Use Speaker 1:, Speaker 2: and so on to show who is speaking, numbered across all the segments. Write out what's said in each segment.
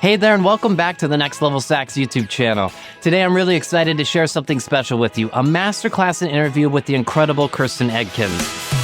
Speaker 1: Hey there, and welcome back to the Next Level Sax YouTube channel. Today I'm really excited to share something special with you, a masterclass and interview with the incredible Kirsten Edkins.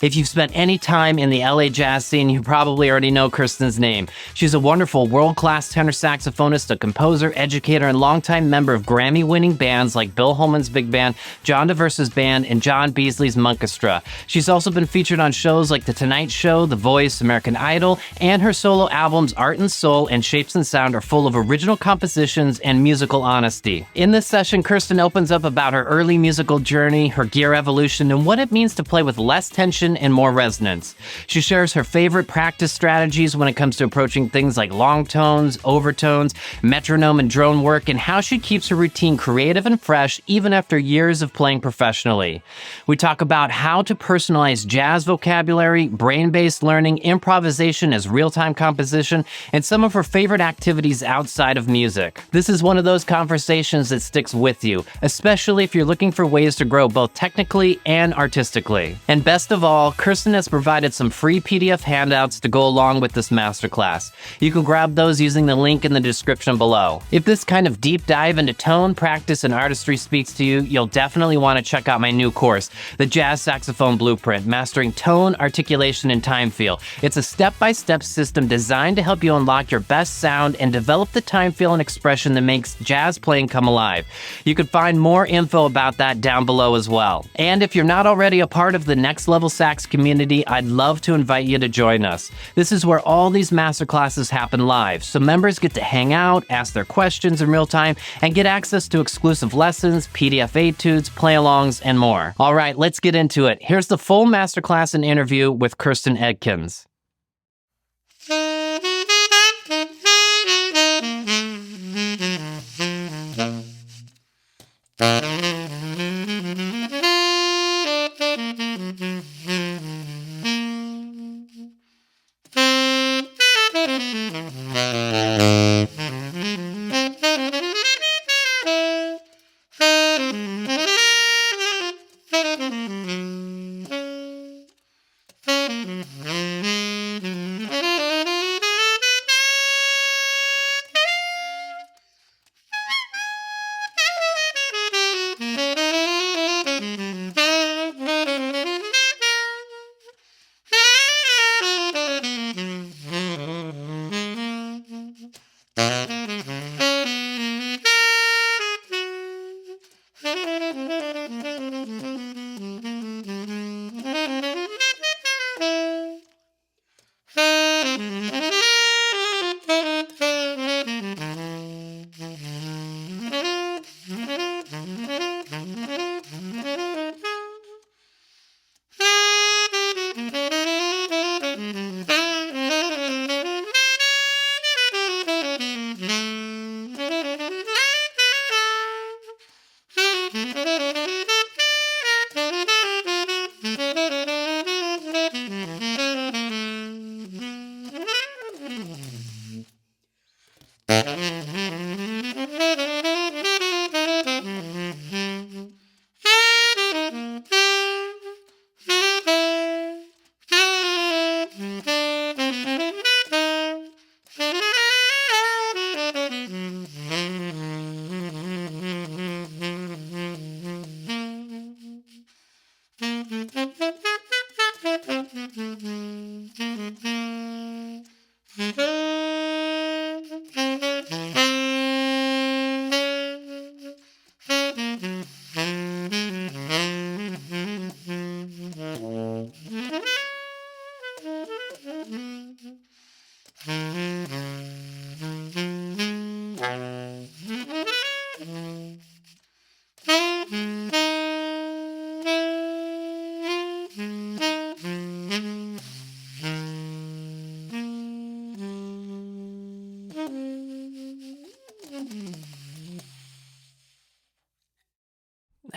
Speaker 1: If you've spent any time in the LA jazz scene, you probably already know Kirsten's name. She's a wonderful world-class tenor saxophonist, a composer, educator, and longtime member of Grammy-winning bands like Bill Holman's Big Band, Daversa Band, and John Beasley's Monkestra. She's also been featured on shows like The Tonight Show, The Voice, American Idol, and her solo albums Art and Soul and Shapes and Sound are full of original compositions and musical honesty. In this session, Kirsten opens up about her early musical journey, her gear evolution, and what it means to play with less tension and more resonance. She shares her favorite practice strategies when it comes to approaching things like long tones, overtones, metronome, and drone work, and how she keeps her routine creative and fresh even after years of playing professionally. We talk about how to personalize jazz vocabulary, brain-based learning, improvisation as real-time composition, and some of her favorite activities outside of music. This is one of those conversations that sticks with you, especially if you're looking for ways to grow both technically and artistically. And best of all, Kirsten has provided some free PDF handouts to go along with this masterclass. You can grab those using the link in the description below. If this kind of deep dive into tone, practice, and artistry speaks to you, you'll definitely want to check out my new course, the Jazz Saxophone Blueprint, Mastering Tone, Articulation, and Time Feel. It's a step-by-step system designed to help you unlock your best sound and develop the time feel and expression that makes jazz playing come alive. You can find more info about that down below as well. And if you're not already a part of the Next Level Sax community, I'd love to invite you to join us. This is where all these masterclasses happen live, so members get to hang out, ask their questions in real time, and get access to exclusive lessons, PDF etudes, play-alongs, and more. All right, let's get into it. Here's the full masterclass and interview with Kirsten Edkins.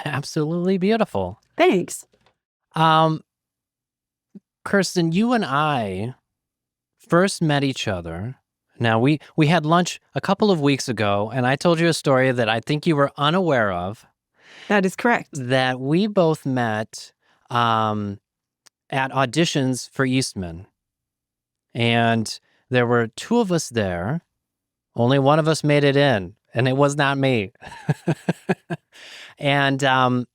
Speaker 1: Absolutely beautiful.
Speaker 2: Thanks.
Speaker 1: Kirsten, you and I first met each other. Now, we had lunch a couple of weeks ago, and I told you a story that I think you were unaware of.
Speaker 2: That is correct.
Speaker 1: That we both met at auditions for Eastman. And there were two of us there. Only one of us made it in, and it was not me. And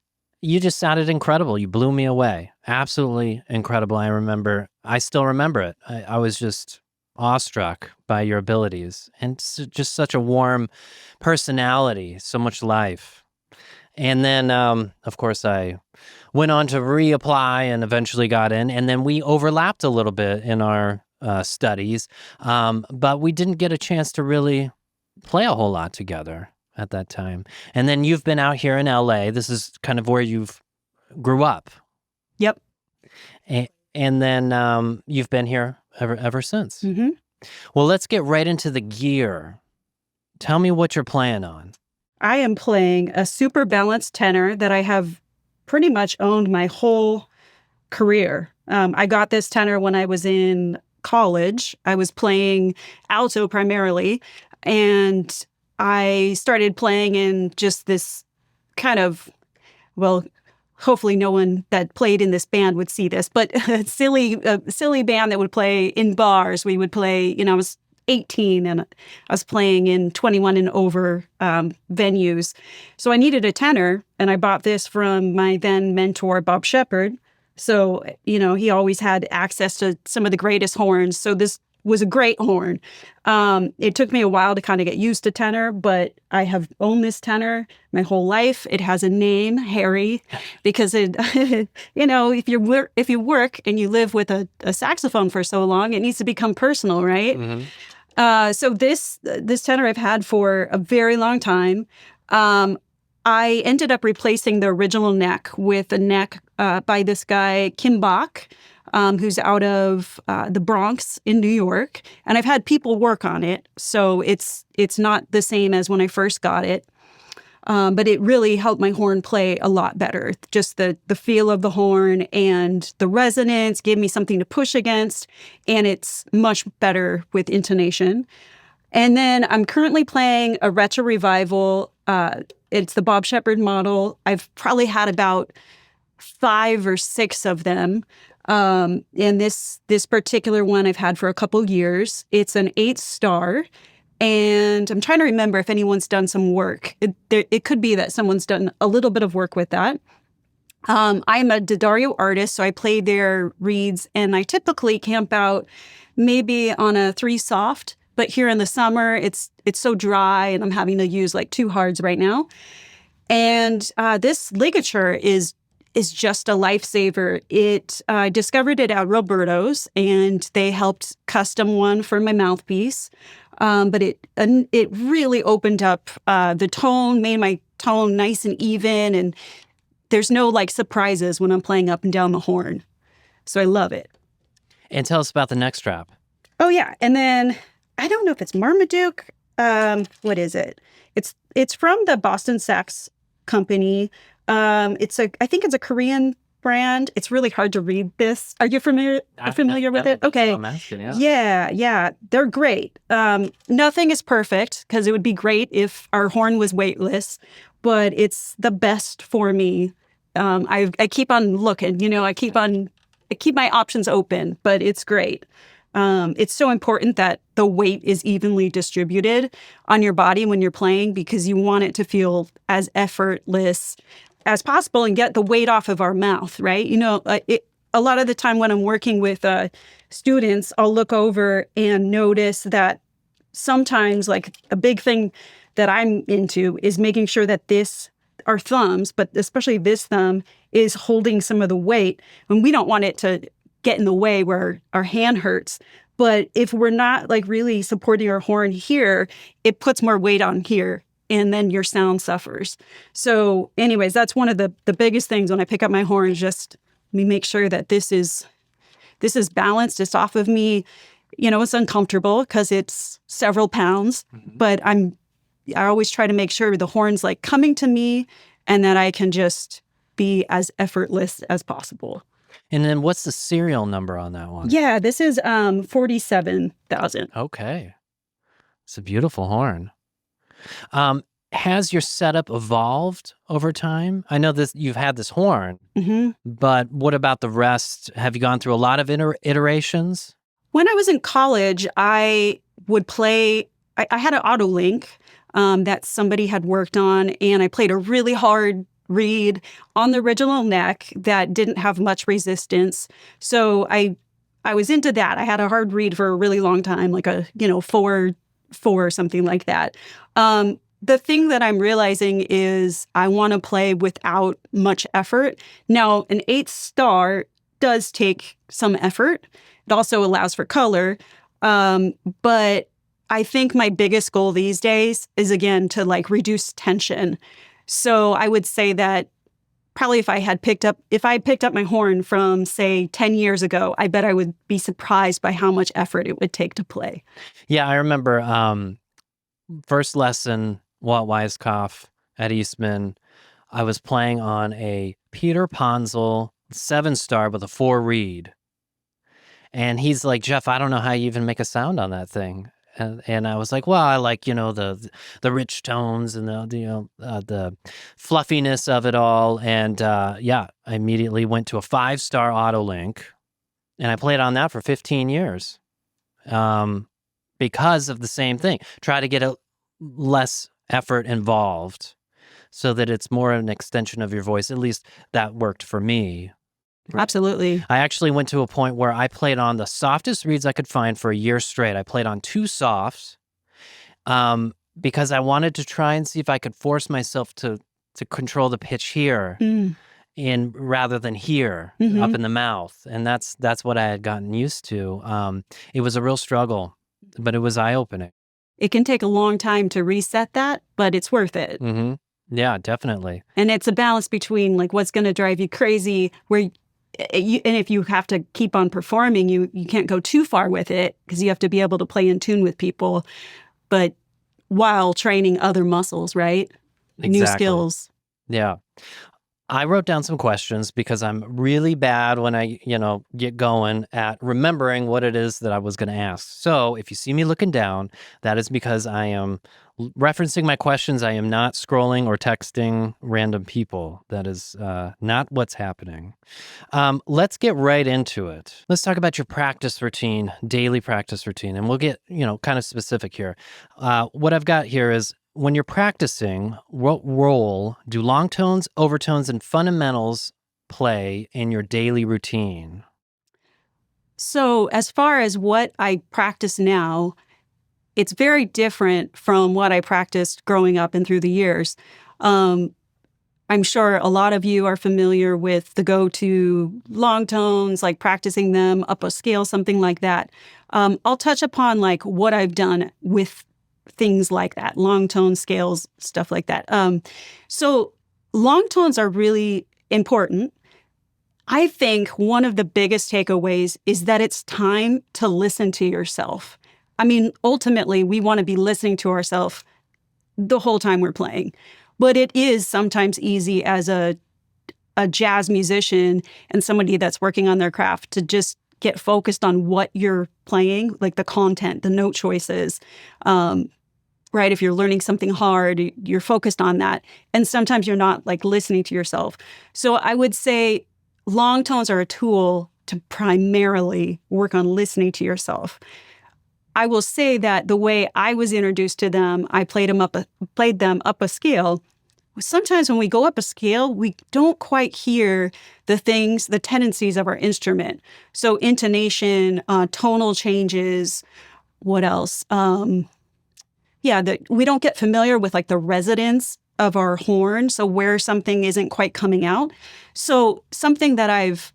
Speaker 1: you just sounded incredible. You blew me away. Absolutely incredible. I still remember it. I was just awestruck by your abilities and just such a warm personality, so much life. And then, of course, I went on to reapply and eventually got in. And then we overlapped a little bit in our studies, but we didn't get a chance to really play a whole lot together at that time. And then you've been out here in LA. This is kind of where you've grew up.
Speaker 2: Yep.
Speaker 1: And then you've been here ever since.
Speaker 2: Mm-hmm.
Speaker 1: Well, let's get right into the gear. Tell me what you're playing on.
Speaker 2: I am playing a super balanced tenor that I have pretty much owned my whole career. I got this tenor when I was in college. I was playing alto primarily, and I started playing in just this kind of, well, hopefully no one that played in this band would see this, but a silly band that would play in bars. We would play, I was 18 and I was playing in 21 and over venues. So I needed a tenor, and I bought this from my then mentor, Bob Shepard. So, he always had access to some of the greatest horns. So this was a great horn. It took me a while to kind of get used to tenor, but I have owned this tenor my whole life. It has a name, Harry, because it, if you work and you live with a saxophone for so long, it needs to become personal, right? Mm-hmm. So this tenor I've had for a very long time. I ended up replacing the original neck with a neck by this guy, Kim Bach, who's out of the Bronx in New York. And I've had people work on it, so it's not the same as when I first got it. But it really helped my horn play a lot better. Just the feel of the horn and the resonance gave me something to push against, and it's much better with intonation. And then I'm currently playing a Retro Revival. It's the Bob Shepard model. I've probably had about 5 or 6 of them. And this particular one I've had for a couple years. It's an 8-star. And I'm trying to remember if anyone's done some work. It could be that someone's done a little bit of work with that. I'm a D'Addario artist, so I play their reeds, and I typically camp out maybe on a 3 soft. But here in the summer, it's so dry, and I'm having to use like 2 hards right now. And this ligature is just a lifesaver. I discovered it at Roberto's, and they helped custom one for my mouthpiece. But it really opened up the tone, made my tone nice and even, and there's no like surprises when I'm playing up and down the horn. So I love it.
Speaker 1: And tell us about the neck strap.
Speaker 2: Oh yeah, and then I don't know if it's Marmaduke. What is it? It's from the Boston Sax Company. I think it's a Korean brand. It's really hard to read this. Are you familiar with it? Okay.
Speaker 1: I'm asking, yeah.
Speaker 2: Yeah. They're great. Nothing is perfect, because it would be great if our horn was weightless, but it's the best for me. I keep on looking, I keep my options open, but it's great. It's so important that the weight is evenly distributed on your body when you're playing, because you want it to feel as effortless as possible and get the weight off of our mouth, right? A lot of the time when I'm working with students, I'll look over and notice that sometimes, like, a big thing that I'm into is making sure that our thumbs, but especially this thumb, is holding some of the weight, and we don't want it to get in the way where our hand hurts. But if we're not like really supporting our horn here, it puts more weight on here, and then your sound suffers. So anyways, that's one of the biggest things when I pick up my horn, just me make sure that this is balanced. It's off of me. It's uncomfortable because it's several pounds, but I always try to make sure the horn's like coming to me, and that I can just be as effortless as possible.
Speaker 1: And then what's the serial number on that one?
Speaker 2: Yeah, this is 47,000.
Speaker 1: Okay. It's a beautiful horn. Has your setup evolved over time? I know you've had this horn, but what about the rest? Have you gone through a lot of iterations?
Speaker 2: When I was in college, I would play, I had an auto link that somebody had worked on, and I played a really hard reed on the original neck that didn't have much resistance. So I was into that. I had a hard reed for a really long time, like a, 4-4 or something like that. The thing that I'm realizing is I want to play without much effort. Now, an 8th star does take some effort. It also allows for color. But I think my biggest goal these days is, again, to like reduce tension. So I would say that probably if I picked up my horn from, say, 10 years ago, I bet I would be surprised by how much effort it would take to play.
Speaker 1: Yeah, I remember first lesson, Walt Weiskopf at Eastman, I was playing on a Peter Ponzel 7-star with a 4 reed. And he's like, Jeff, I don't know how you even make a sound on that thing. And I was like, well, I like, the rich tones and the fluffiness of it all. And I immediately went to a 5-star auto link, and I played on that for 15 years because of the same thing. Try to get a less effort involved so that it's more an extension of your voice. At least that worked for me.
Speaker 2: Absolutely.
Speaker 1: I actually went to a point where I played on the softest reeds I could find for a year straight. I played on 2 softs because I wanted to try and see if I could force myself to control the pitch here rather than here up in the mouth. And that's what I had gotten used to. It was a real struggle, but it was eye-opening.
Speaker 2: It can take a long time to reset that, but it's worth it.
Speaker 1: Mm-hmm. Yeah, definitely.
Speaker 2: And it's a balance between like what's going to drive you crazy, and if you have to keep on performing, you can't go too far with it because you have to be able to play in tune with people, but while training other muscles, right?
Speaker 1: Exactly.
Speaker 2: New skills.
Speaker 1: Yeah. I wrote down some questions because I'm really bad when I, get going at remembering what it is that I was going to ask. So if you see me looking down, that is because I am referencing my questions. I am not scrolling or texting random people. That is not what's happening. Let's get right into it. Let's talk about your practice routine, daily practice routine, and we'll get, kind of specific here. What I've got here is, when you're practicing, what role do long tones, overtones, and fundamentals play in your daily routine?
Speaker 2: So as far as what I practice now, it's very different from what I practiced growing up and through the years. I'm sure a lot of you are familiar with the go-to long tones, like practicing them up a scale, something like that. I'll touch upon like what I've done with things like that, long tone scales, stuff like that. So long tones are really important. I think one of the biggest takeaways is that it's time to listen to yourself. I mean, ultimately, we want to be listening to ourselves the whole time we're playing. But it is sometimes easy as a jazz musician and somebody that's working on their craft to just get focused on what you're playing, like the content, the note choices. Right? If you're learning something hard, you're focused on that. And sometimes you're not like listening to yourself. So I would say long tones are a tool to primarily work on listening to yourself. I will say that the way I was introduced to them, I played them up a scale. Sometimes when we go up a scale, we don't quite hear the tendencies of our instrument. So intonation, tonal changes, what else? We don't get familiar with like the resonance of our horn, so where something isn't quite coming out. So something that I've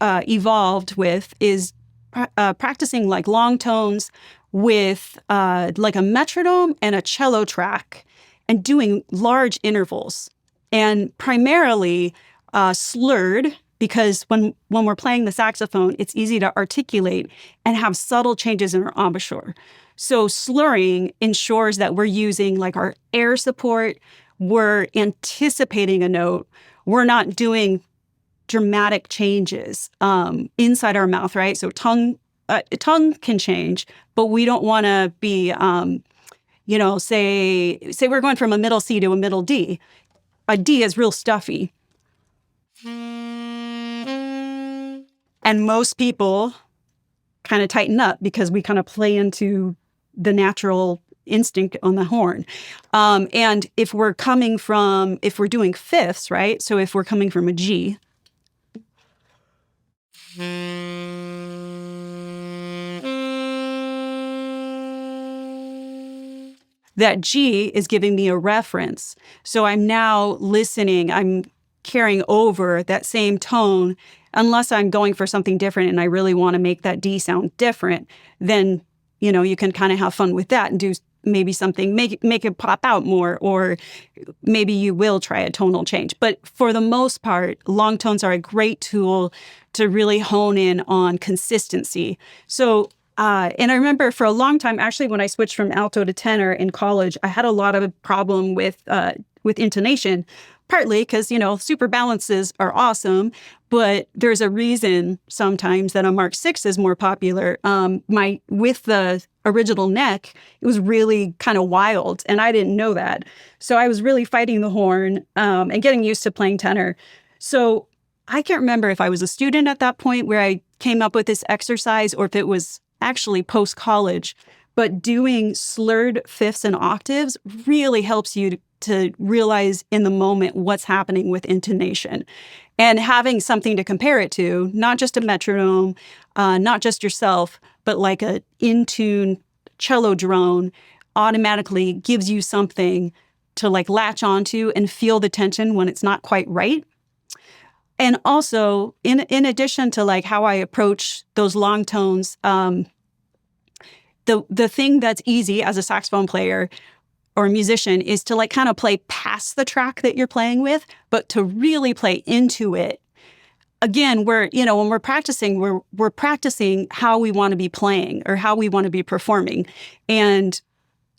Speaker 2: evolved with is practicing like long tones with like a metronome and a cello track and doing large intervals. And primarily slurred, because when we're playing the saxophone, it's easy to articulate and have subtle changes in our embouchure. So slurring ensures that we're using like our air support, we're anticipating a note, we're not doing dramatic changes inside our mouth, right? So tongue can change, but we don't want to be, say we're going from a middle C to a middle D. A D is real stuffy. And most people kind of tighten up because we kind of play into the natural instinct on the horn. And if we're doing fifths, right? So if we're coming from a G, that G is giving me a reference. So I'm now listening, I'm carrying over that same tone, unless I'm going for something different and I really want to make that D sound different, then, you can kind of have fun with that and do maybe something, make it pop out more, or maybe you will try a tonal change. But for the most part, long tones are a great tool to really hone in on consistency. So, and I remember for a long time, actually, when I switched from alto to tenor in college, I had a lot of a problem with intonation, partly because, super balances are awesome, but there's a reason sometimes that a Mark 6 is more popular. With the original neck, it was really kind of wild, and I didn't know that. So I was really fighting the horn and getting used to playing tenor. So I can't remember if I was a student at that point where I came up with this exercise or if it was actually post-college, but doing slurred fifths and octaves really helps you to realize in the moment what's happening with intonation. And having something to compare it to, not just a metronome, not just yourself, but like a in-tune cello drone automatically gives you something to like latch onto and feel the tension when it's not quite right. And also, in addition to like how I approach those long tones, the thing that's easy as a saxophone player or a musician is to like kind of play past the track that you're playing with, but to really play into it. Again, when we're practicing, we're practicing how we want to be playing or how we want to be performing. And,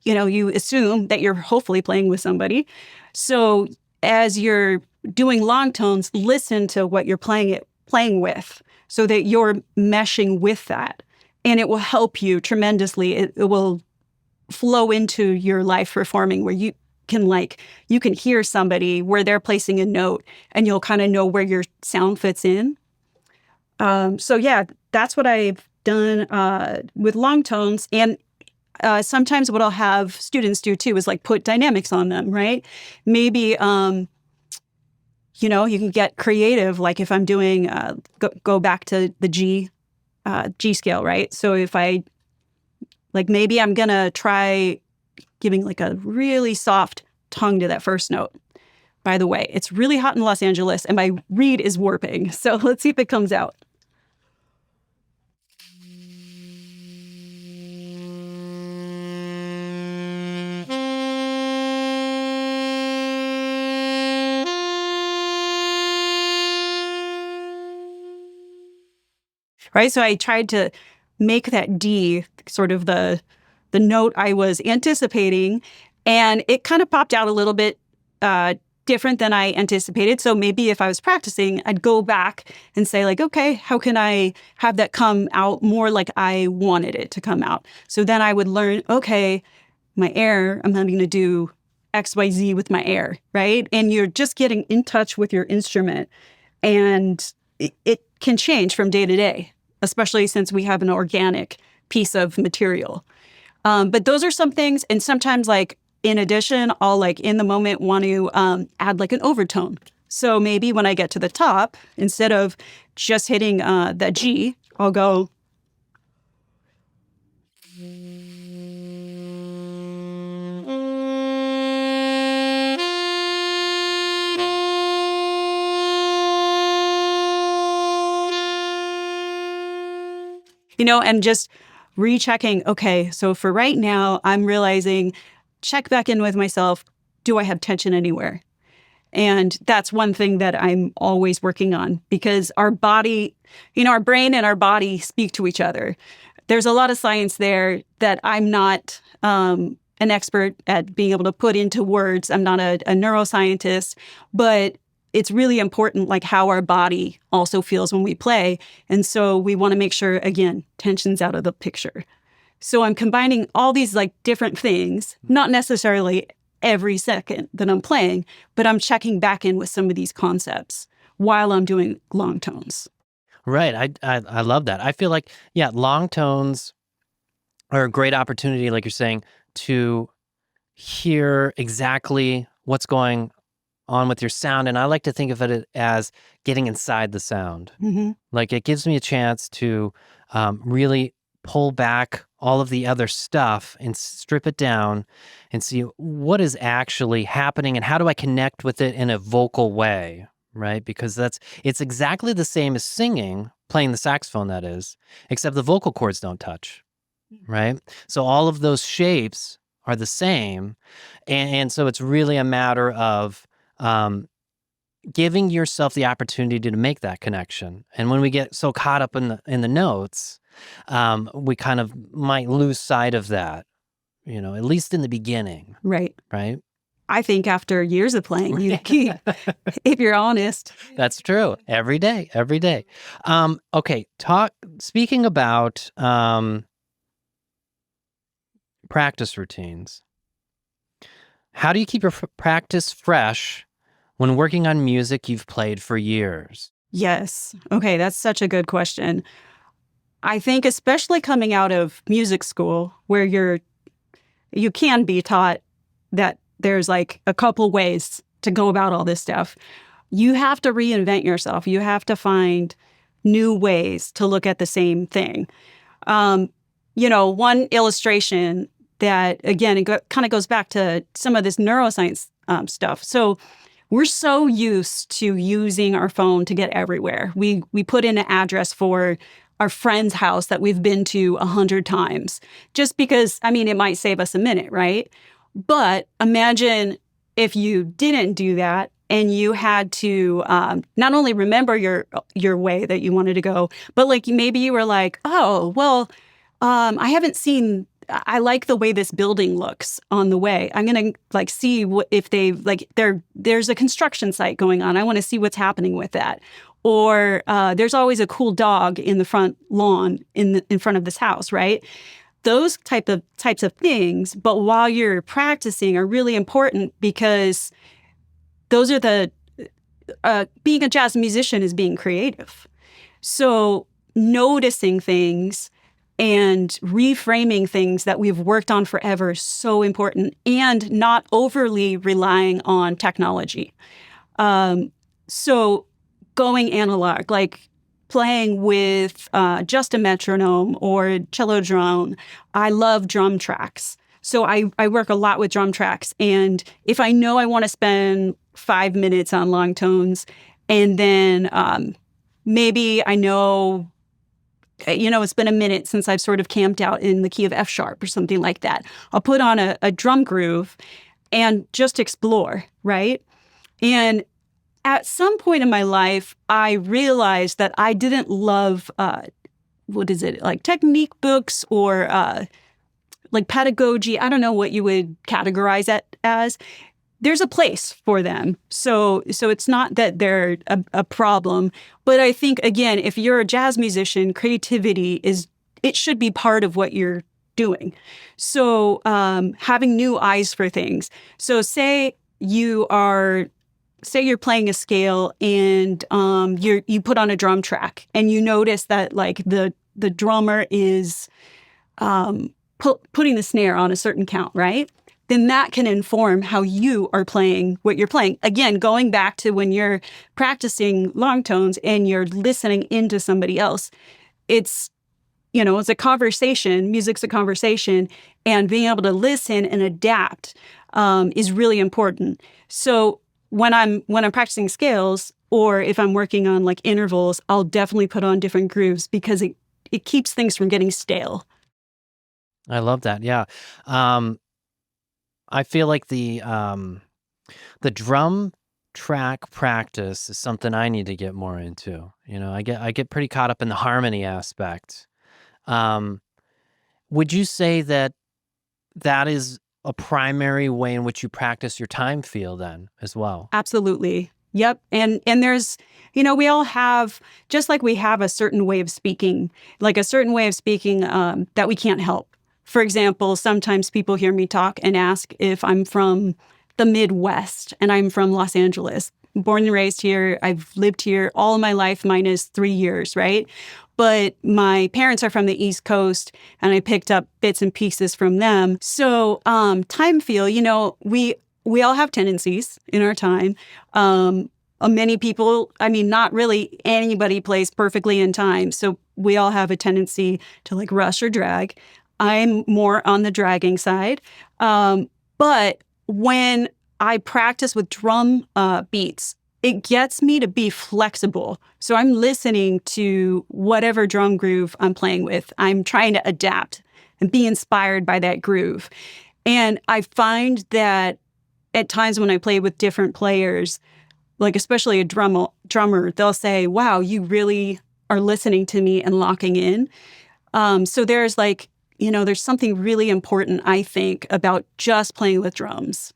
Speaker 2: you assume that you're hopefully playing with somebody. So as you're doing long tones, listen to what you're playing with so that you're meshing with that. And it will help you tremendously. It will flow into your life performing where you can hear somebody where they're placing a note and you'll kind of know where your sound fits in. So yeah, that's what I've done with long tones. And sometimes what I'll have students do too is like put dynamics on them, right? Maybe, you can get creative. Like if I'm doing, go back to the G scale, right? So if maybe I'm going to try giving like a really soft tongue to that first note. By the way, it's really hot in Los Angeles and my reed is warping. So let's see if it comes out. Right? So I tried to make that D sort of the note I was anticipating, and it kind of popped out a little bit different than I anticipated. So maybe if I was practicing, I'd go back and say like, okay, how can I have that come out more like I wanted it to come out? So then I would learn, okay, my air, I'm having to do X, Y, Z with my air, right? And you're just getting in touch with your instrument, and it can change from day to day, especially since we have an organic piece of material. But those are some things. And sometimes like, in addition, I'll like in the moment want to add like an overtone. So maybe when I get to the top, instead of just hitting that G, I'll go. And just rechecking, okay, so for right now, I'm realizing, check back in with myself, do I have tension anywhere? And that's one thing that I'm always working on, because our body, our brain and our body speak to each other. There's a lot of science there that I'm not an expert at being able to put into words. I'm not a neuroscientist, but it's really important, like how our body also feels when we play. And so we want to make sure, again, tension's out of the picture. So I'm combining all these like different things, not necessarily every second that I'm playing, but I'm checking back in with some of these concepts while I'm doing long tones.
Speaker 1: Right. I love that. I feel like, yeah, long tones are a great opportunity, like you're saying, to hear exactly what's going on with your sound. And I like to think of it as getting inside the sound.
Speaker 2: Hmm.
Speaker 1: Like it gives me a chance to really pull back all of the other stuff and strip it down and see what is actually happening and how do I connect with it in a vocal way, right? Because it's exactly the same as singing, playing the saxophone, that is, except the vocal cords don't touch, right? So all of those shapes are the same. And so it's really a matter of giving yourself the opportunity to make that connection. And when we get so caught up in the notes, we kind of might lose sight of that, at least in the beginning,
Speaker 2: Right.
Speaker 1: right?
Speaker 2: I think after years of playing, you keep, if you're honest.
Speaker 1: That's true. Every day. Okay, speaking about practice routines. How do you keep your practice fresh when working on music you've played for years?
Speaker 2: Yes. Okay, that's such a good question. I think especially coming out of music school where you can be taught that there's like a couple ways to go about all this stuff. You have to reinvent yourself. You have to find new ways to look at the same thing. One illustration that, again, it kind of goes back to some of this neuroscience stuff. So we're so used to using our phone to get everywhere. We put in an address for our friend's house that we've been to 100 times just because, it might save us a minute, right? But imagine if you didn't do that and you had to not only remember your way that you wanted to go, but like maybe you were like, oh, well, I like the way this building looks on the way. I'm going to like see if there's a construction site going on. I want to see what's happening with that. Or there's always a cool dog in the front lawn in front of this house, right? Those types of things, but while you're practicing are really important because those are being a jazz musician is being creative. So noticing things and reframing things that we've worked on forever is so important, and not overly relying on technology. So going analog, like playing with just a metronome or cello drone. I love drum tracks. So I work a lot with drum tracks. And if I know I want to spend 5 minutes on long tones, and then maybe I know, it's been a minute since I've sort of camped out in the key of F sharp or something like that, I'll put on a drum groove and just explore, right? And at some point in my life, I realized that I didn't love, like technique books or like pedagogy. I don't know what you would categorize it as. There's a place for them. So it's not that they're a problem. But I think, again, if you're a jazz musician, creativity it should be part of what you're doing. So having new eyes for things. So say you're playing a scale and you put on a drum track and you notice that like the drummer is putting the snare on a certain count, right? Then that can inform how you are playing what you're playing. Again, going back to when you're practicing long tones and you're listening into somebody else, it's a conversation. Music's a conversation, and being able to listen and adapt is really important. So when I'm practicing scales, or if I'm working on like intervals, I'll definitely put on different grooves because it keeps things from getting stale.
Speaker 1: I love that. Yeah. I feel like the drum track practice is something I need to get more into. I get pretty caught up in the harmony aspect. Would you say that is a primary way in which you practice your time feel then as well?
Speaker 2: Absolutely. Yep. And there's, we all have, just like we have a certain way of speaking, that we can't help. For example, sometimes people hear me talk and ask if I'm from the Midwest and I'm from Los Angeles. born and raised here. I've lived here all my life minus 3 years, right? But my parents are from the East Coast, and I picked up bits and pieces from them. So time feel, we all have tendencies in our time. Many people, not really anybody plays perfectly in time. So we all have a tendency to like rush or drag. I'm more on the dragging side. But when I practice with drum beats, it gets me to be flexible. So I'm listening to whatever drum groove I'm playing with. I'm trying to adapt and be inspired by that groove. And I find that at times when I play with different players, like especially a drummer, they'll say, wow, you really are listening to me and locking in. So there's there's something really important, I think, about just playing with drums.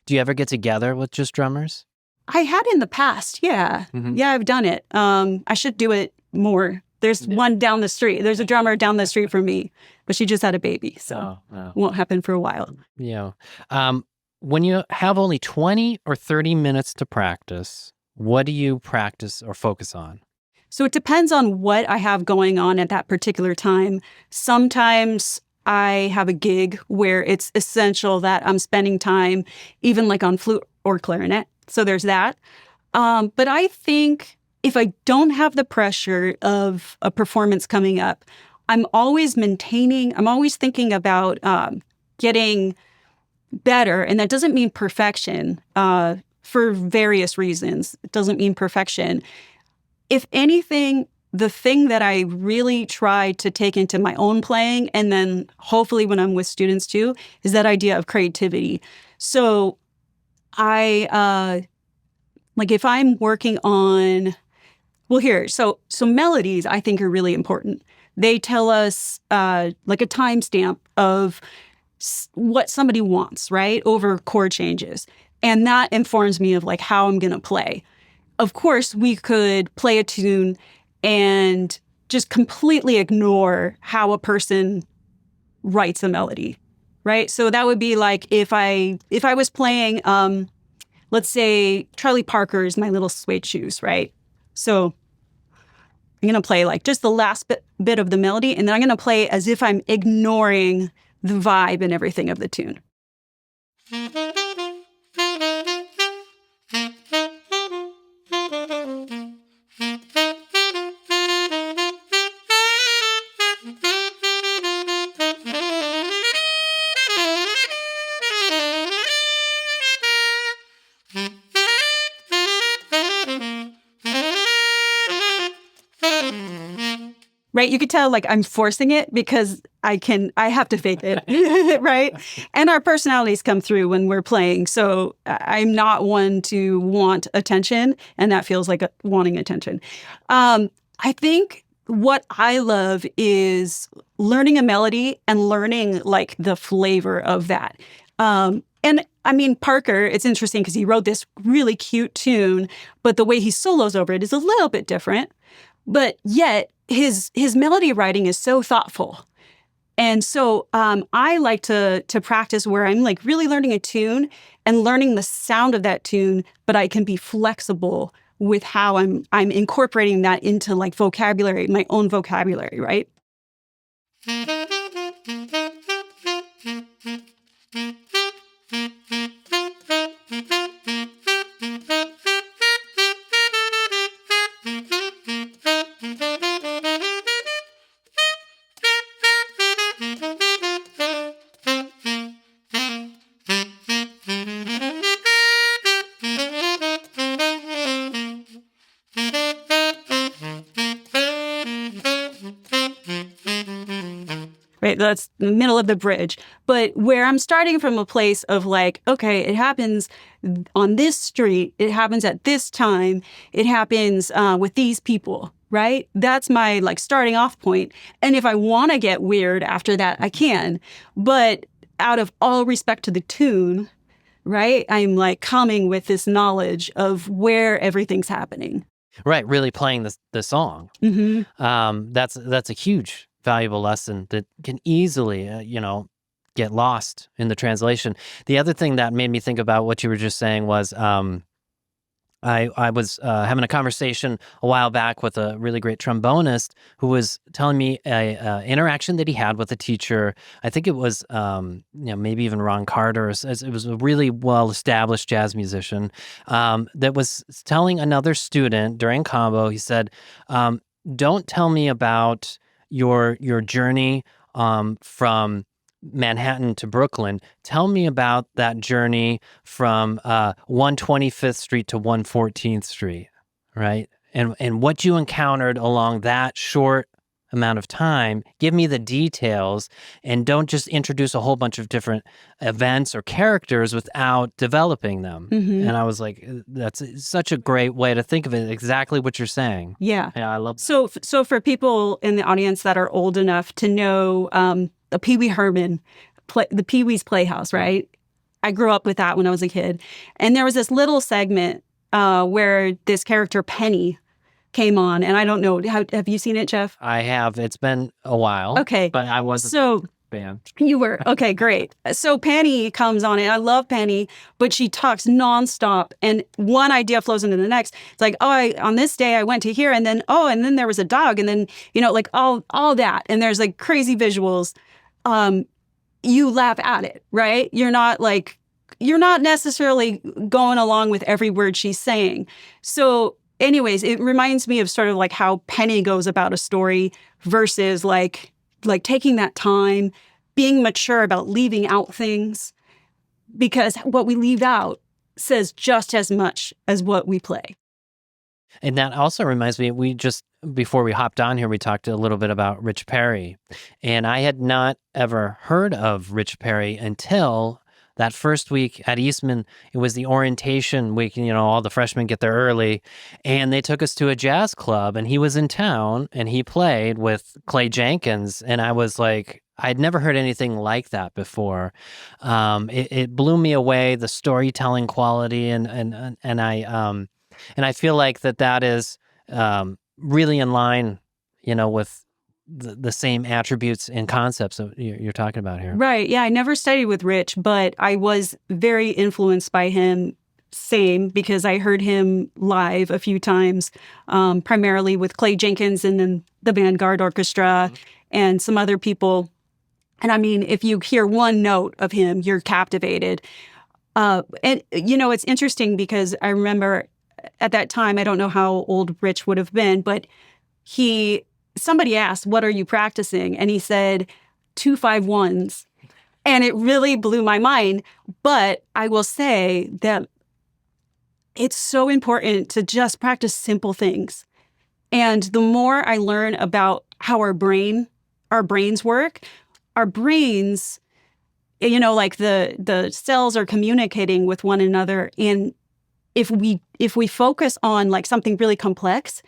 Speaker 1: Do you ever get together with just drummers?
Speaker 2: I had in the past, yeah. Mm-hmm. Yeah, I've done it. I should do it more. There's one down the street. There's a drummer down the street from me, but she just had a baby, so it won't happen for a while.
Speaker 1: Yeah. When you have only 20 or 30 minutes to practice, what do you practice or focus on?
Speaker 2: So it depends on what I have going on at that particular time. Sometimes I have a gig where it's essential that I'm spending time, even like on flute or clarinet. So there's that. But I think if I don't have the pressure of a performance coming up, I'm always thinking about getting better. And that doesn't mean perfection for various reasons. It doesn't mean perfection. If anything, the thing that I really try to take into my own playing, and then hopefully when I'm with students too, is that idea of creativity. So if I'm working on, so melodies I think are really important. They tell us like a timestamp of what somebody wants, right, over chord changes. And that informs me of like how I'm going to play. Of course, we could play a tune and just completely ignore how a person writes a melody, right? So that would be like if I was playing, let's say Charlie Parker's My Little Suede Shoes, right? So I'm going to play like just the last bit of the melody, and then I'm going to play as if I'm ignoring the vibe and everything of the tune. Right? You could tell like I'm forcing it because I have to fake it, right? And our personalities come through when we're playing. So I'm not one to want attention, and that feels like wanting attention. I think what I love is learning a melody and learning like the flavor of that. And I mean, Parker, it's interesting because he wrote this really cute tune, but the way he solos over it is a little bit different. But yet, his melody writing is so thoughtful. And so I like to practice where I'm like really learning a tune and learning the sound of that tune, but I can be flexible with how I'm incorporating that into like vocabulary, my own vocabulary, right? Right, that's the middle of the bridge. But where I'm starting from a place of like, okay, it happens on this street, it happens at this time, it happens with these people, right? That's my like starting off point. And if I want to get weird after that, I can. But out of all respect to the tune, right, I'm like coming with this knowledge of where everything's happening.
Speaker 1: Right, really playing the song. Mm-hmm. That's a huge valuable lesson that can easily, get lost in the translation. The other thing that made me think about what you were just saying was I was having a conversation a while back with a really great trombonist who was telling me a interaction that he had with a teacher. I think it was, maybe even Ron Carter. It was a really well-established jazz musician that was telling another student during combo. He said, "Don't tell me about your journey from Manhattan to Brooklyn. Tell me about that journey from 125th Street to 114th Street, right? And what you encountered along that short amount of time. Give me the details, and don't just introduce a whole bunch of different events or characters without developing them."
Speaker 2: Mm-hmm.
Speaker 1: And I was like, that's such a great way to think of it. Exactly what you're saying.
Speaker 2: Yeah.
Speaker 1: Yeah, I love that.
Speaker 2: So for people in the audience that are old enough to know the Pee Wee Herman, the Pee Wee's Playhouse, right? I grew up with that when I was a kid. And there was this little segment where this character Penny came on. And I don't know, have you seen it, Jeff?
Speaker 1: I have. It's been a while.
Speaker 2: Okay.
Speaker 1: But I wasn't a fan.
Speaker 2: You were. Okay, great. So Penny comes on, and I love Penny, but she talks nonstop, and one idea flows into the next. It's like, on this day I went to here, and then there was a dog, and then, like all that. And there's like crazy visuals. You laugh at it, right? You're not necessarily going along with every word she's saying. So anyways, it reminds me of sort of like how Penny goes about a story versus like taking that time, being mature about leaving out things, because what we leave out says just as much as what we play.
Speaker 1: And that also reminds me, before we hopped on here, we talked a little bit about Rich Perry. And I had not ever heard of Rich Perry until that first week at Eastman. It was the orientation week, all the freshmen get there early. And they took us to a jazz club, and he was in town, and he played with Clay Jenkins. And I was like, I'd never heard anything like that before. It blew me away, the storytelling quality, and I feel like that is really in line, with the same attributes and concepts that you're talking about here.
Speaker 2: Right. Yeah. I never studied with Rich, but I was very influenced by him. Same, because I heard him live a few times, primarily with Clay Jenkins and then the Vanguard Orchestra and some other people. And I mean, if you hear one note of him, you're captivated. And, it's interesting because I remember at that time, I don't know how old Rich would have been, but somebody asked, "What are you practicing?" And he said, 2-5-1s. And it really blew my mind. But I will say that it's so important to just practice simple things. And the more I learn about how our brains work, our brains, like the cells are communicating with one another. And if we focus on like something really complex,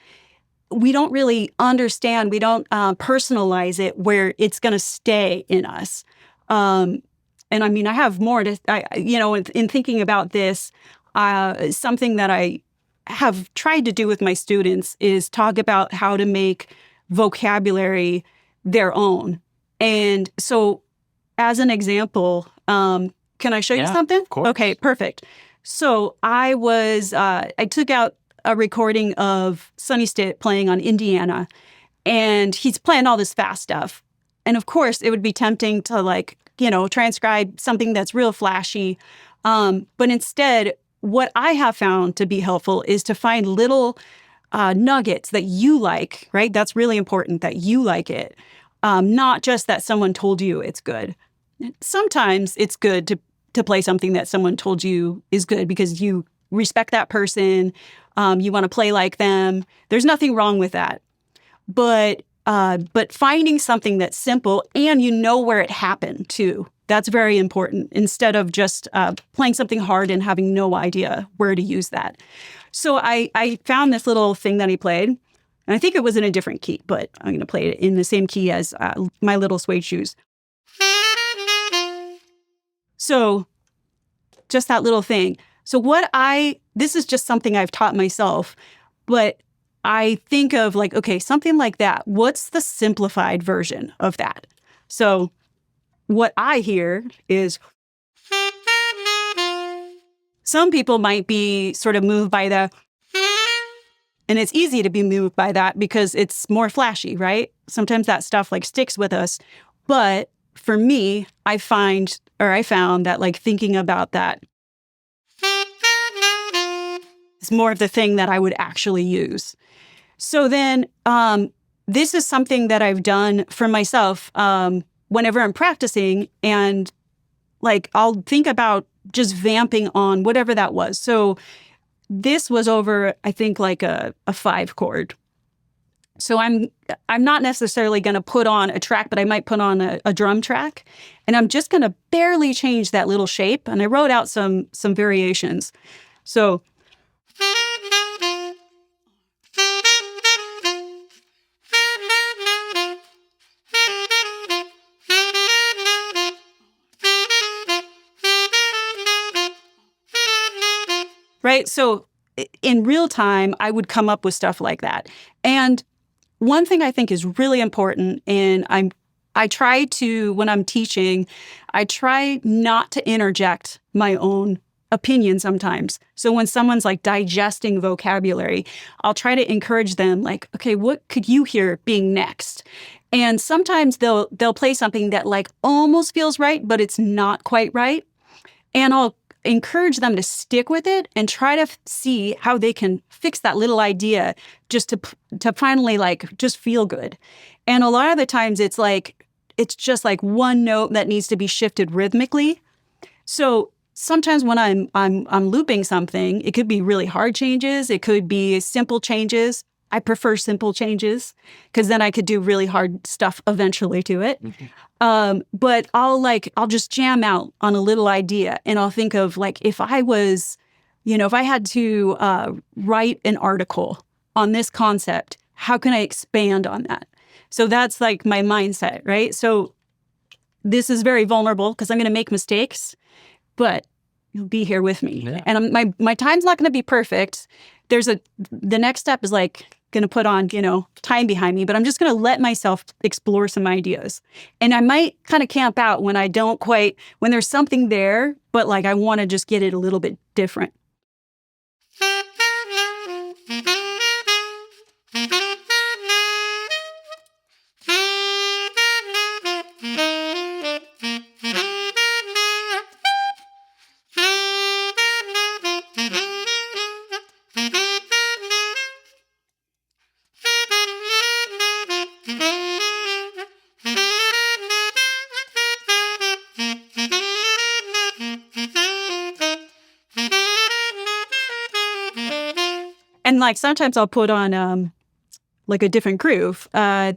Speaker 2: we don't really understand, we don't personalize it where it's going to stay in us. And I mean, I have more to, in thinking about this, something that I have tried to do with my students is talk about how to make vocabulary their own. And so as an example, can I show you something?
Speaker 1: Of course.
Speaker 2: Okay, perfect. So I took out a recording of Sonny Stitt playing on Indiana, and he's playing all this fast stuff. And of course, it would be tempting to transcribe something that's real flashy. But instead, what I have found to be helpful is to find little nuggets that you like, right? That's really important, that you like it. Not just that someone told you it's good. Sometimes it's good to play something that someone told you is good because you respect that person, you want to play like them. There's nothing wrong with that. But finding something that's simple and where it happened too, that's very important, instead of just playing something hard and having no idea where to use that. So I found this little thing that he played, and I think it was in a different key, but I'm going to play it in the same key as My Little Suede Shoes. So just that little thing. So this is just something I've taught myself, but I think of something like that. What's the simplified version of that? So what I hear is, some people might be sort of moved by the And it's easy to be moved by that because it's more flashy, right? Sometimes that stuff like sticks with us. But for me, I found that like thinking about that is more of the thing that I would actually use. So then this is something that I've done for myself whenever I'm practicing, and like I'll think about just vamping on whatever that was. So this was over, I think, like a 5 chord. So I'm not necessarily going to put on a track, but I might put on a drum track, and I'm just going to barely change that little shape. And I wrote out some variations. So right? So in real time, I would come up with stuff like that. And one thing I think is really important, and I try to, when I'm teaching, I try not to interject my own opinion sometimes. So when someone's like digesting vocabulary, I'll try to encourage them like, okay, what could you hear being next? And sometimes they'll play something that like almost feels right, but it's not quite right. And I'll encourage them to stick with it and try to see how they can fix that little idea just to finally like just feel good. And a lot of the times it's just like one note that needs to be shifted rhythmically. So sometimes when I'm looping something, it could be really hard changes, it could be simple changes. I prefer simple changes because then I could do really hard stuff eventually to it. Mm-hmm. But I'll just jam out on a little idea, and I'll think of like if I had to write an article on this concept, how can I expand on that? So that's like my mindset, right? So this is very vulnerable because I'm going to make mistakes, but you'll be here with me. Yeah. And my time's not going to be perfect. The next step is like going to put on, time behind me, but I'm just going to let myself explore some ideas. And I might kind of camp out when when there's something there, but like I want to just get it a little bit different. And like sometimes I'll put on like a different groove. I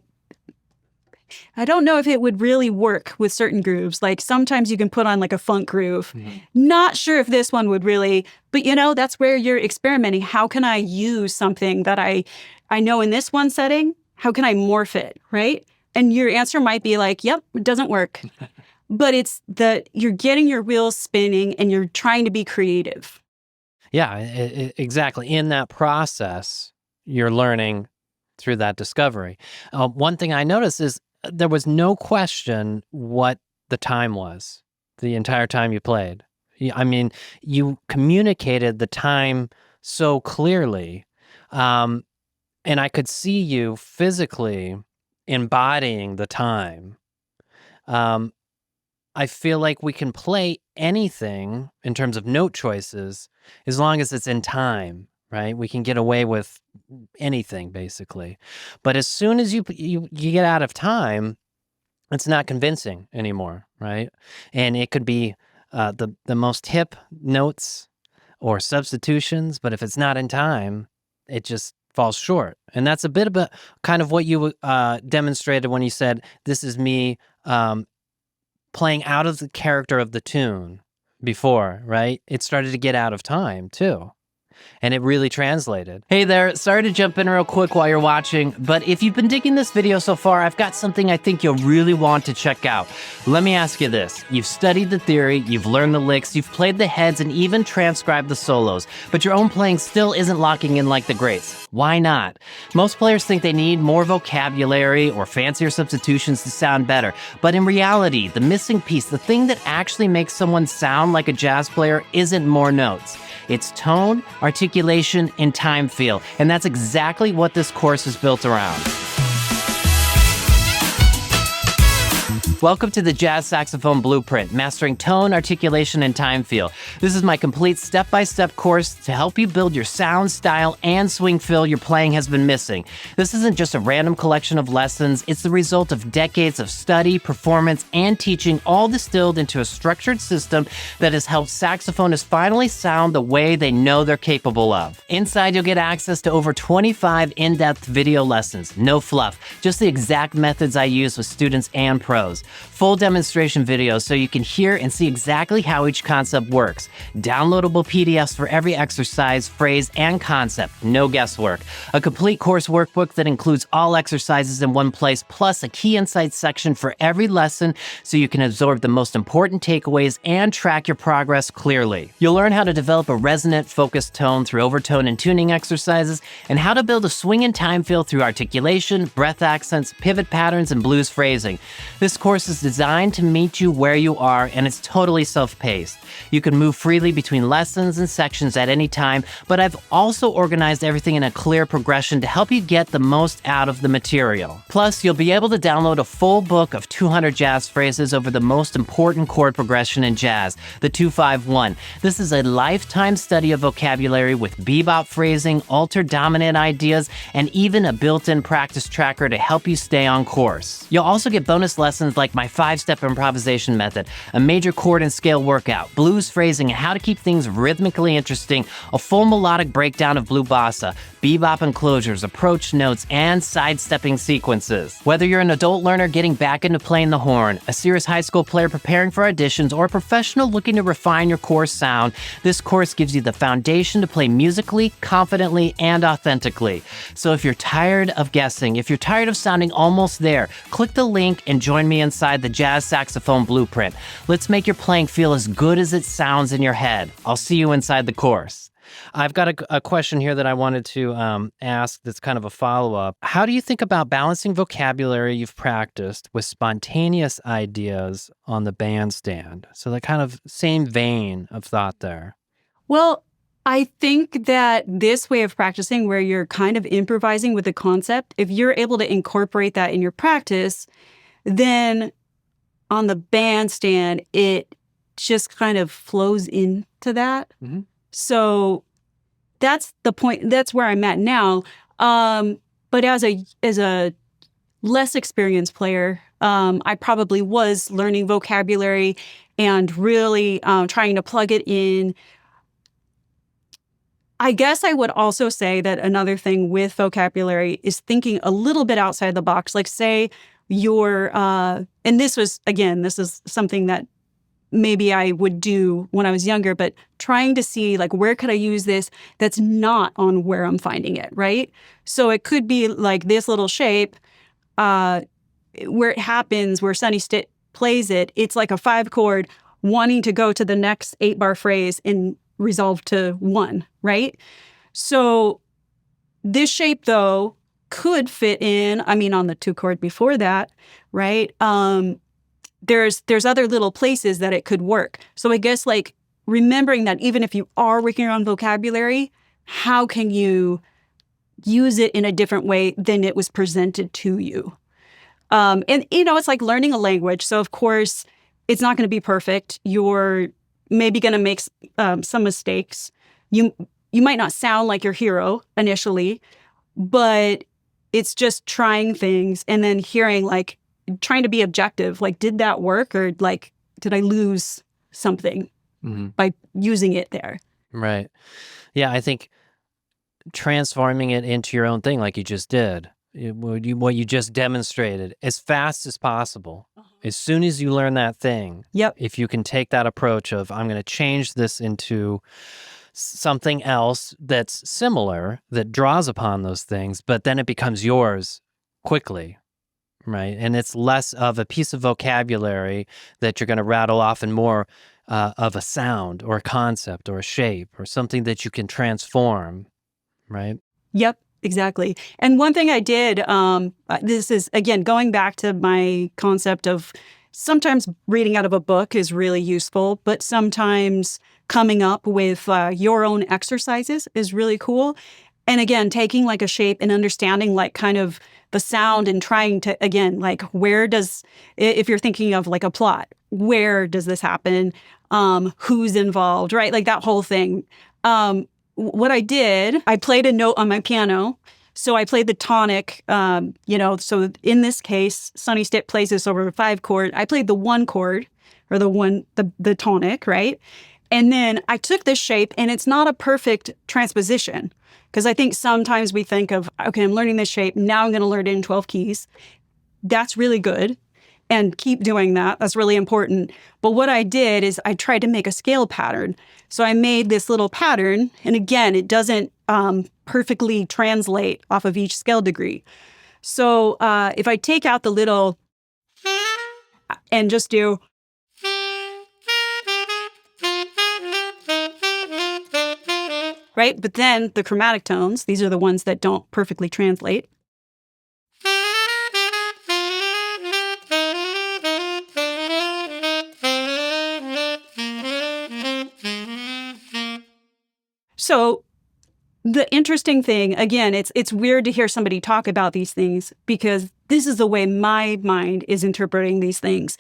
Speaker 2: don't know if it would really work with certain grooves. Like sometimes you can put on like a funk groove. Mm-hmm. Not sure if this one would really, but that's where you're experimenting. How can I use something that I know in this one setting? How can I morph it, right? And your answer might be like, yep, it doesn't work. But it's you're getting your wheels spinning and you're trying to be creative.
Speaker 1: Yeah, exactly. In that process, you're learning through that discovery. One thing I noticed is there was no question what the time was the entire time you played. I mean, you communicated the time so clearly, and I could see you physically embodying the time. I feel like we can play anything in terms of note choices as long as it's in time, right? We can get away with anything basically. But as soon as you get out of time, it's not convincing anymore, right? And it could be the most hip notes or substitutions, but if it's not in time, it just falls short. And that's a bit of kind of what you demonstrated when you said, this is me playing out of the character of the tune before, right? It started to get out of time too. And it really translated. Hey there, sorry to jump in real quick while you're watching, but if you've been digging this video so far, I've got something I think you'll really want to check out. Let me ask you this. You've studied the theory, you've learned the licks, you've played the heads, and even transcribed the solos, but your own playing still isn't locking in like the greats. Why not? Most players think they need more vocabulary or fancier substitutions to sound better, but in reality, the missing piece, the thing that actually makes someone sound like a jazz player, isn't more notes. It's tone, articulation, and time feel. And that's exactly what this course is built around. Welcome to the Jazz Saxophone Blueprint, mastering tone, articulation, and time feel. This is my complete step-by-step course to help you build your sound, style, and swing feel your playing has been missing. This isn't just a random collection of lessons. It's the result of decades of study, performance, and teaching, all distilled into a structured system that has helped saxophonists finally sound the way they know they're capable of. Inside, you'll get access to over 25 in-depth video lessons. No fluff, just the exact methods I use with students and pros. Full demonstration videos so you can hear and see exactly how each concept works. Downloadable PDFs for every exercise, phrase, and concept. No guesswork. A complete course workbook that includes all exercises in one place, plus a key insights section for every lesson so you can absorb the most important takeaways and track your progress clearly. You'll learn how to develop a resonant, focused tone through overtone and tuning exercises, and how to build a swing and time feel through articulation, breath accents, pivot patterns, and blues phrasing. This course is designed to meet you where you are, and it's totally self-paced. You can move freely between lessons and sections at any time, but I've also organized everything in a clear progression to help you get the most out of the material. Plus, you'll be able to download a full book of 200 jazz phrases over the most important chord progression in jazz, the 2-5-1. This is a lifetime study of vocabulary with bebop phrasing, altered dominant ideas, and even a built-in practice tracker to help you stay on course. You'll also get bonus lessons like my 5-step improvisation method, a major chord and scale workout, blues phrasing and how to keep things rhythmically interesting, a full melodic breakdown of blue bossa, bebop enclosures, approach notes, and sidestepping sequences. Whether you're an adult learner getting back into playing the horn, a serious high school player preparing for auditions, or a professional looking to refine your core sound, this course gives you the foundation to play musically, confidently, and authentically. So if you're tired of guessing, if you're tired of sounding almost there, click the link and join me inside the Jazz Saxophone Blueprint. Let's make your playing feel as good as it sounds in your head. I'll see you inside the course. I've got a question here that I wanted to ask that's kind of a follow-up. How do you think about balancing vocabulary you've practiced with spontaneous ideas on the bandstand? So the kind of same vein of thought there.
Speaker 2: Well, I think that this way of practicing where you're kind of improvising with the concept, if you're able to incorporate that in your practice, then on the bandstand, it just kind of flows into that. Mm-hmm. So that's the point. That's where I'm at now. But as a less experienced player, I probably was learning vocabulary and really trying to plug it in. I guess I would also say that another thing with vocabulary is thinking a little bit outside the box. Like say you're, and this is something that maybe I would do when I was younger, but trying to see like, where could I use this that's not on where I'm finding it, right? So it could be like this little shape where it happens, where Sonny Stitt plays it. It's like a 5-chord wanting to go to the next 8-bar phrase and resolve to 1, right? So this shape, though, could fit in, on the 2-chord before that, right? There's other little places that it could work. So I guess like remembering that even if you are working on vocabulary, how can you use it in a different way than it was presented to you? And it's like learning a language. So of course, it's not going to be perfect. You're maybe going to make some mistakes. You might not sound like your hero initially, but it's just trying things and then hearing like, trying to be objective, like, did that work or like, did I lose something by using it there?
Speaker 1: Right. Yeah, I think transforming it into your own thing like you just did, what you just demonstrated as fast as possible. As soon as you learn that thing, if you can take that approach of, I'm going to change this into something else that's similar, that draws upon those things, but then it becomes yours quickly. Right. And it's less of a piece of vocabulary that you're going to rattle off and more of a sound or a concept or a shape or something that you can transform. Right.
Speaker 2: Yep, exactly. And one thing I did, this is, again, going back to my concept of sometimes reading out of a book is really useful, but sometimes coming up with your own exercises is really cool. And again, taking like a shape and understanding like kind of the sound and trying to, again, like if you're thinking of like a plot, where does this happen? Who's involved, right? Like that whole thing. What I did, I played a note on my piano. So I played the tonic, so in this case, Sonny Stitt plays this over a 5 chord. I played the 1 chord or the tonic, right? And then I took this shape, and it's not a perfect transposition because I think sometimes we think of, okay, I'm learning this shape. Now I'm going to learn it in 12 keys. That's really good. And keep doing that. That's really important. But what I did is I tried to make a scale pattern. So I made this little pattern. And again, it doesn't perfectly translate off of each scale degree. So if I take out the little and just do, right? But then the chromatic tones, these are the ones that don't perfectly translate. So the interesting thing, again, it's weird to hear somebody talk about these things because this is the way my mind is interpreting these things.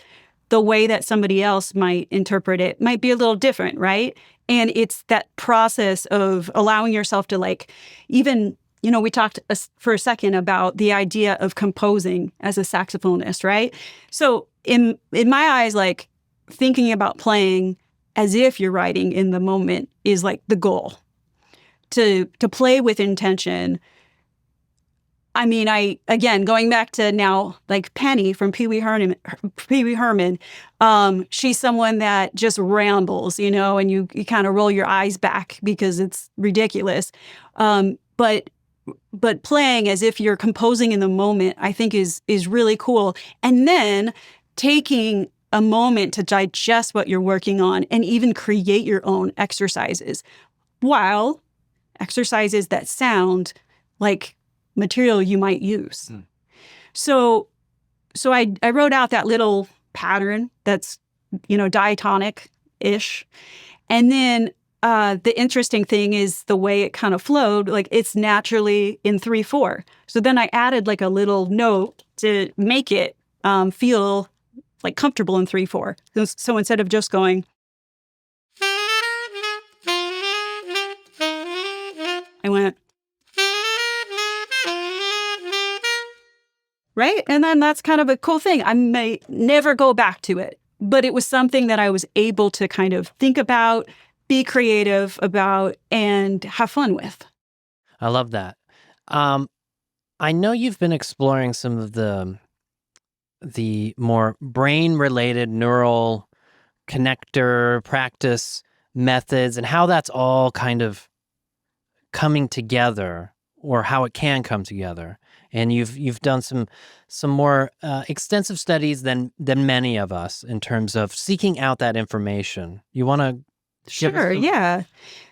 Speaker 2: The way that somebody else might interpret it might be a little different, right? And it's that process of allowing yourself to like, even, we talked for a second about the idea of composing as a saxophonist, right? So in my eyes, like thinking about playing as if you're writing in the moment is like the goal. To play with intention. I mean, again, going back to now, like Penny from Pee Wee Herman, she's someone that just rambles, and you kind of roll your eyes back because it's ridiculous. But playing as if you're composing in the moment, I think is really cool. And then taking a moment to digest what you're working on and even create your own exercises while exercises that sound like material you might use. So I wrote out that little pattern that's, diatonic-ish. And then the interesting thing is the way it kind of flowed, like it's naturally in 3/4. So then I added like a little note to make it feel like comfortable in 3/4. So instead of just going, I went, right? And then that's kind of a cool thing. I may never go back to it, but it was something that I was able to kind of think about, be creative about, and have fun with.
Speaker 1: I love that. I know you've been exploring some of the more brain-related neural connector practice methods and how that's all kind of coming together, or how it can come together. And you've done some more extensive studies than many of us in terms of seeking out that information. You want to?
Speaker 2: Sure, yeah.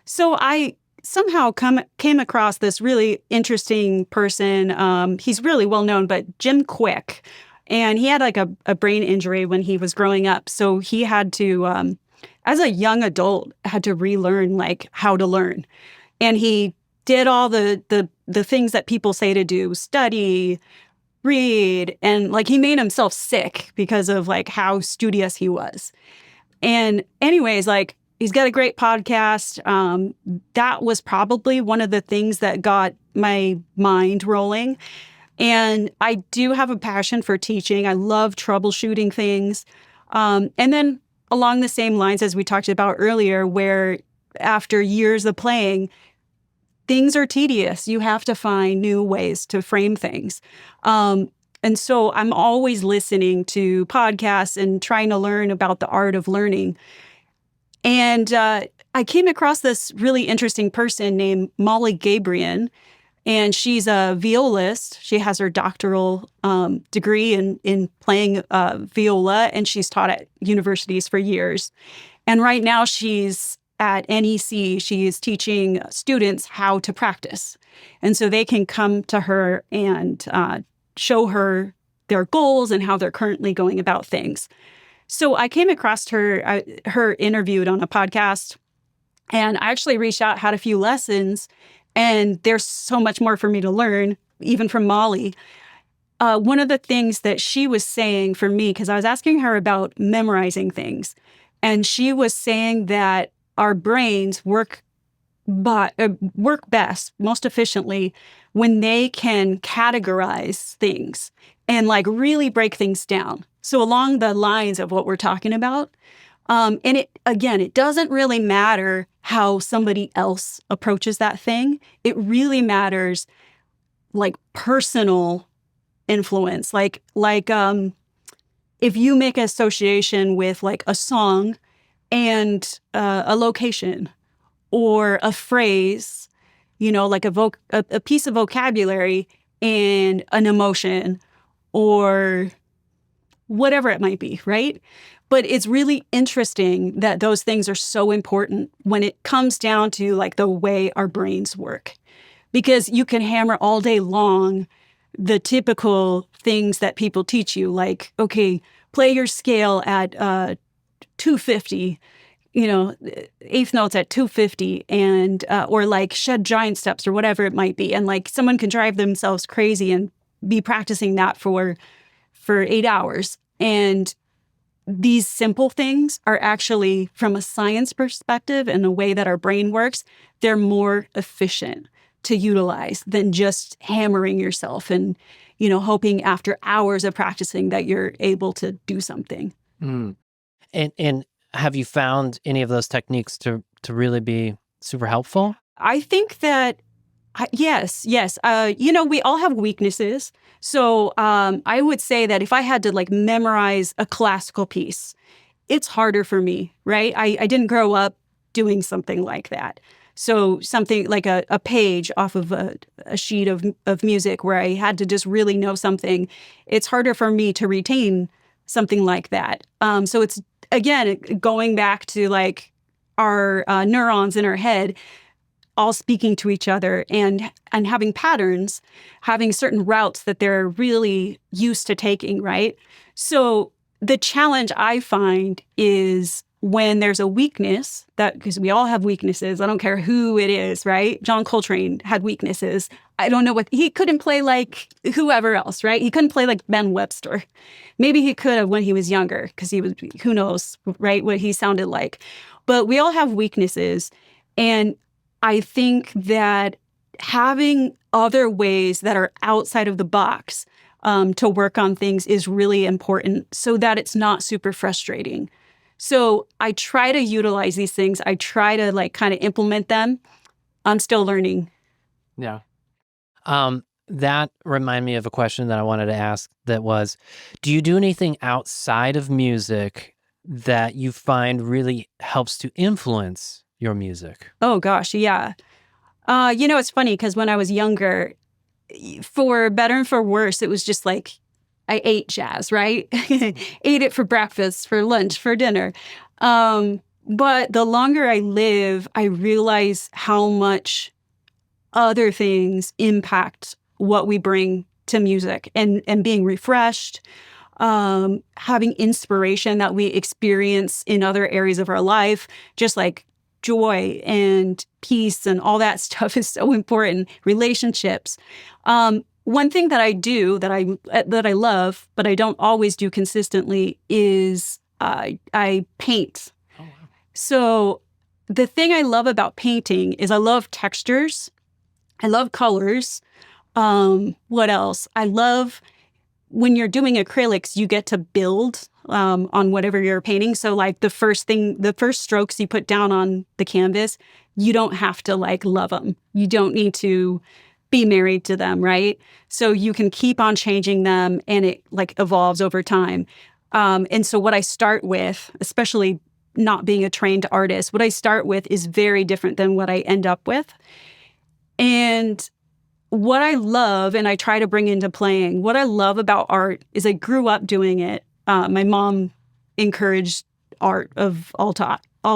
Speaker 2: So I somehow came across this really interesting person. He's really well known, but Jim Quick, and he had like a brain injury when he was growing up. So he had to, as a young adult, had to relearn like how to learn. And he did all the things that people say to do, study, read, and like he made himself sick because of like how studious he was. And anyways, like he's got a great podcast. That was probably one of the things that got my mind rolling. And I do have a passion for teaching. I love troubleshooting things. And then along the same lines as we talked about earlier, where after years of playing, things are tedious. You have to find new ways to frame things. And so I'm always listening to podcasts and trying to learn about the art of learning. And I came across this really interesting person named Molly Gabriel, and she's a violist. She has her doctoral degree in playing viola, and she's taught at universities for years. And right now she's at NEC. She is teaching students how to practice. And so they can come to her and show her their goals and how they're currently going about things. So I came across her interviewed on a podcast, and I actually reached out, had a few lessons, and there's so much more for me to learn, even from Molly. One of the things that she was saying for me, because I was asking her about memorizing things, and she was saying that our brains work best, most efficiently, when they can categorize things and like really break things down. So along the lines of what we're talking about, and it doesn't really matter how somebody else approaches that thing. It really matters like personal influence. Like if you make an association with like a song and a location or a phrase, like a piece of vocabulary and an emotion or whatever it might be, right? But it's really interesting that those things are so important when it comes down to like the way our brains work. Because you can hammer all day long the typical things that people teach you, like, okay, play your scale at 250, eighth notes at 250, and or like shed giant steps or whatever it might be. And like someone can drive themselves crazy and be practicing that for 8 hours. And these simple things are actually, from a science perspective and the way that our brain works, they're more efficient to utilize than just hammering yourself and, hoping after hours of practicing that you're able to do something.
Speaker 1: Mm. And have you found any of those techniques to really be super helpful?
Speaker 2: I think that, yes. We all have weaknesses. So I would say that if I had to like memorize a classical piece, it's harder for me, right? I didn't grow up doing something like that. So something like a page off of a sheet of music where I had to just really know something, it's harder for me to retain something like that. So it's, again, going back to like our neurons in our head, all speaking to each other and having patterns, having certain routes that they're really used to taking, right? So the challenge I find is when there's a weakness, that because we all have weaknesses, I don't care who it is, right? John Coltrane had weaknesses. I don't know he couldn't play like whoever else, right? He couldn't play like Ben Webster. Maybe he could have when he was younger, because he was, who knows, right, what he sounded like. But we all have weaknesses. And I think that having other ways that are outside of the box to work on things is really important so that it's not super frustrating. So I try to utilize these things. I try to like kind of implement them. I'm still learning.
Speaker 1: Yeah. That reminded me of a question that I wanted to ask that was, do you do anything outside of music that you find really helps to influence your music?
Speaker 2: Oh, gosh, yeah. It's funny because when I was younger, for better and for worse, it was just like I ate jazz, right? Ate it for breakfast, for lunch, for dinner. But the longer I live, I realize how much other things impact what we bring to music and being refreshed, having inspiration that we experience in other areas of our life, just like joy and peace and all that stuff is so important. Relationships. One thing that I do that I love, but I don't always do consistently, is I paint. Oh, wow. So the thing I love about painting is I love textures. I love colors. What else? I love when you're doing acrylics, you get to build on whatever you're painting. So like the first strokes you put down on the canvas, you don't have to like love them. You don't need to be married to them, right? So you can keep on changing them and it like evolves over time. And so what I start with, especially not being a trained artist, what I start with is very different than what I end up with. And what I love, and I try to bring into playing, what I love about art is I grew up doing it. My mom encouraged art of all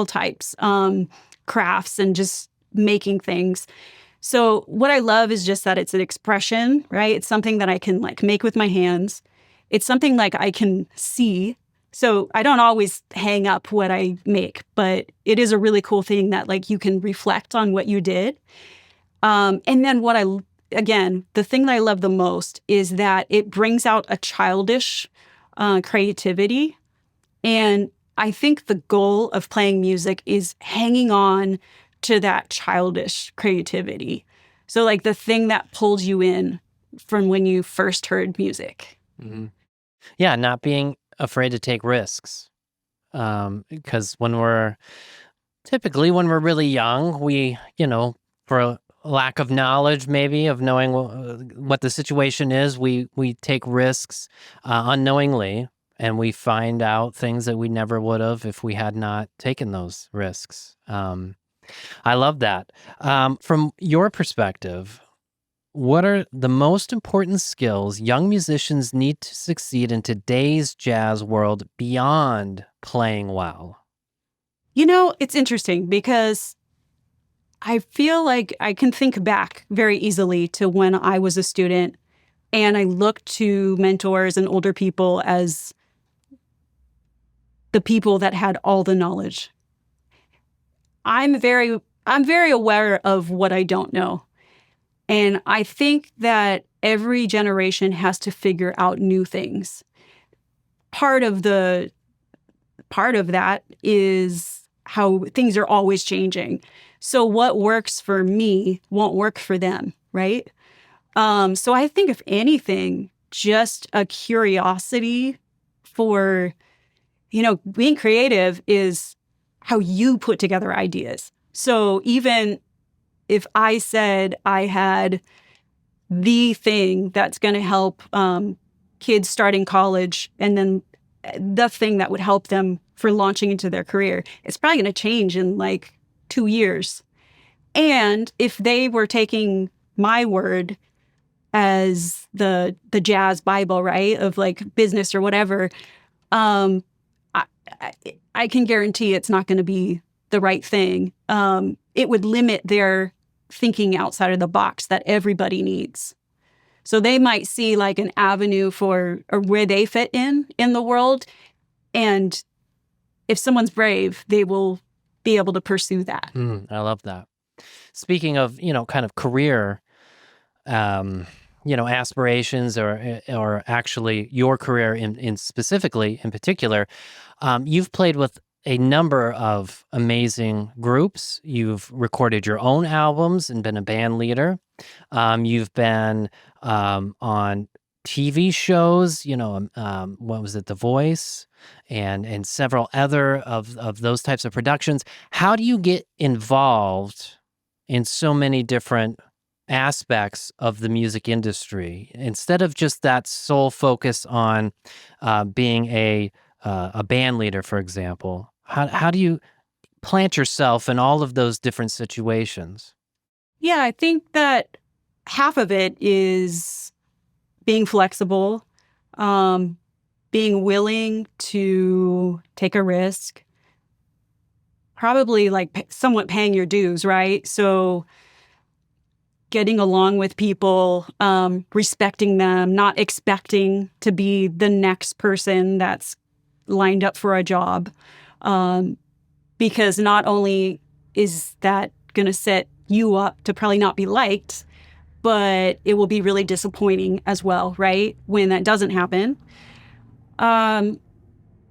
Speaker 2: types, crafts and just making things. So what I love is just that it's an expression, right? It's something that I can like make with my hands. It's something like I can see. So I don't always hang up what I make, but it is a really cool thing that like you can reflect on what you did. And then again, the thing that I love the most is that it brings out a childish creativity. And I think the goal of playing music is hanging on to that childish creativity. So like the thing that pulls you in from when you first heard music.
Speaker 1: Mm-hmm. Yeah, not being afraid to take risks. Because when we're really young, we, for lack of knowledge, maybe of knowing what the situation is, we take risks unknowingly, and we find out things that we never would have if we had not taken those risks. I love that. From your perspective, what are the most important skills young musicians need to succeed in today's jazz world beyond playing well?
Speaker 2: It's interesting because I feel like I can think back very easily to when I was a student and I looked to mentors and older people as the people that had all the knowledge. I'm very aware of what I don't know. And I think that every generation has to figure out new things. Part of that is how things are always changing. So what works for me won't work for them, right? So I think if anything, just a curiosity for, being creative is how you put together ideas. So even if I said I had the thing that's going to help kids starting college and then the thing that would help them for launching into their career, it's probably going to change in like 2 years. And if they were taking my word as the jazz Bible, right, of like business or whatever, I can guarantee it's not going to be the right thing. It would limit their thinking outside of the box that everybody needs. So they might see like an avenue for or where they fit in the world. And if someone's brave, they will be able to pursue that.
Speaker 1: I love that. Speaking of, kind of career, aspirations or actually your career in specifically in particular, you've played with a number of amazing groups. You've recorded your own albums and been a band leader. You've been on TV shows, what was it, The Voice, and several other of those types of productions. How do you get involved in so many different aspects of the music industry instead of just that sole focus on being a band leader, for example? How do you plant yourself in all of those different situations?
Speaker 2: Yeah, I think that half of it is being flexible, being willing to take a risk, probably like somewhat paying your dues, right? So getting along with people, respecting them, not expecting to be the next person that's lined up for a job. Because not only is that going to set you up to probably not be liked, but it will be really disappointing as well, right? When that doesn't happen.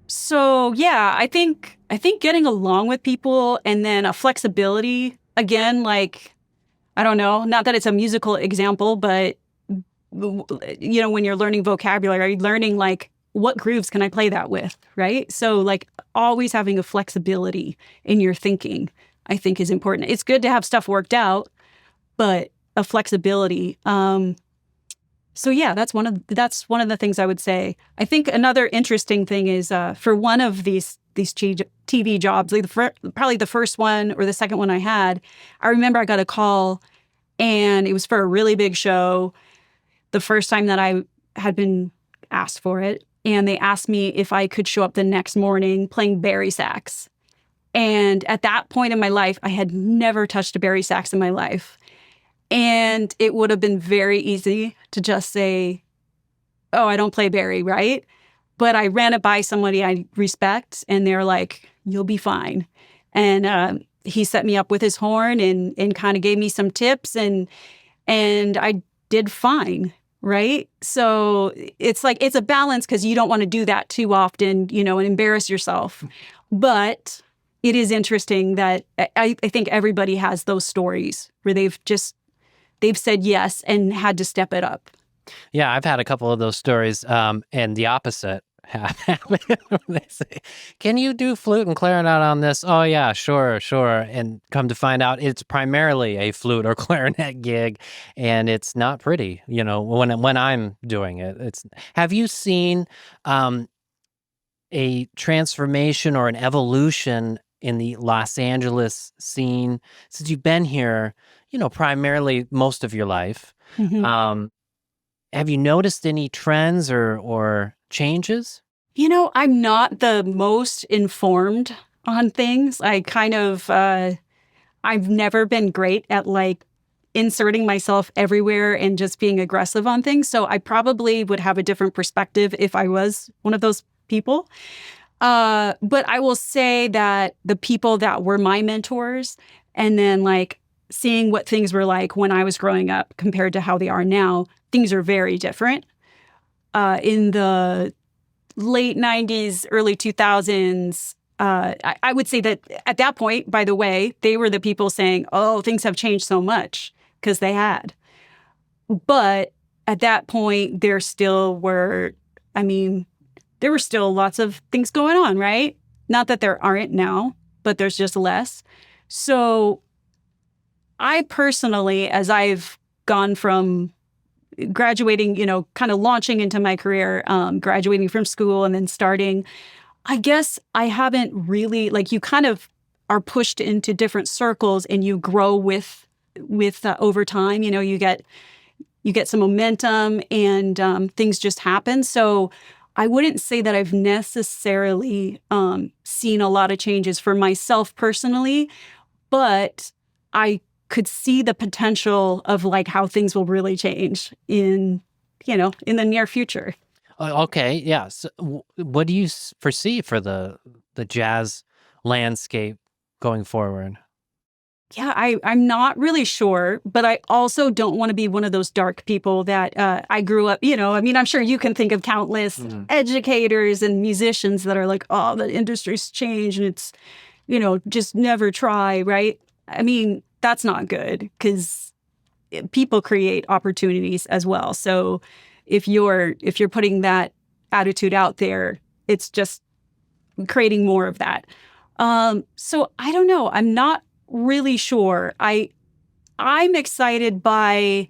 Speaker 2: So yeah, I think getting along with people and then a flexibility, again, like, I don't know, not that it's a musical example, but when you're learning vocabulary, learning like, what grooves can I play that with, right? So like always having a flexibility in your thinking, I think is important. It's good to have stuff worked out, but a flexibility. So yeah, that's one of the things I would say. I think another interesting thing is for one of these TV jobs, like probably the first one or the second one I had, I remember I got a call and it was for a really big show. The first time that I had been asked for it. And they asked me if I could show up the next morning playing bari sax. And at that point in my life, I had never touched a bari sax in my life. And it would have been very easy to just say, oh, I don't play Barry, right? But I ran it by somebody I respect, and they're like, you'll be fine. And he set me up with his horn and kind of gave me some tips, and I did fine, right? So it's like, it's a balance because you don't want to do that too often, and embarrass yourself. But it is interesting that I think everybody has those stories where they've said yes and had to step it up.
Speaker 1: Yeah, I've had a couple of those stories, and the opposite happened. They say, "Can you do flute and clarinet on this?" "Oh yeah, sure." And come to find out, it's primarily a flute or clarinet gig, and it's not pretty. When I'm doing it, Have you seen a transformation or an evolution in the Los Angeles scene since you've been here? Primarily most of your life.
Speaker 2: Mm-hmm.
Speaker 1: Have you noticed any trends or changes?
Speaker 2: I'm not the most informed on things. I've never been great at like inserting myself everywhere and just being aggressive on things. So I probably would have a different perspective if I was one of those people. But I will say that the people that were my mentors, and then like seeing what things were like when I was growing up compared to how they are now, things are very different. In the late 90s, early 2000s, I would say that at that point, by the way, they were the people saying, oh, things have changed so much, because they had. But at that point, there were still lots of things going on, right? Not that there aren't now, but there's just less. So I personally, as I've gone from graduating, kind of launching into my career, graduating from school and then starting, I guess I haven't really, like, you kind of are pushed into different circles and you grow with over time. You get some momentum and things just happen. So I wouldn't say that I've necessarily seen a lot of changes for myself personally, but I could see the potential of like how things will really change in the near future.
Speaker 1: Okay, yeah. So what do you foresee for the jazz landscape going forward?
Speaker 2: Yeah, I'm not really sure, but I also don't want to be one of those dark people that I grew up, I'm sure you can think of countless educators and musicians that are like, oh, the industry's changed and it's, just never try, right? That's not good because people create opportunities as well. So if you're putting that attitude out there, it's just creating more of that. So I don't know. I'm not really sure. I'm excited by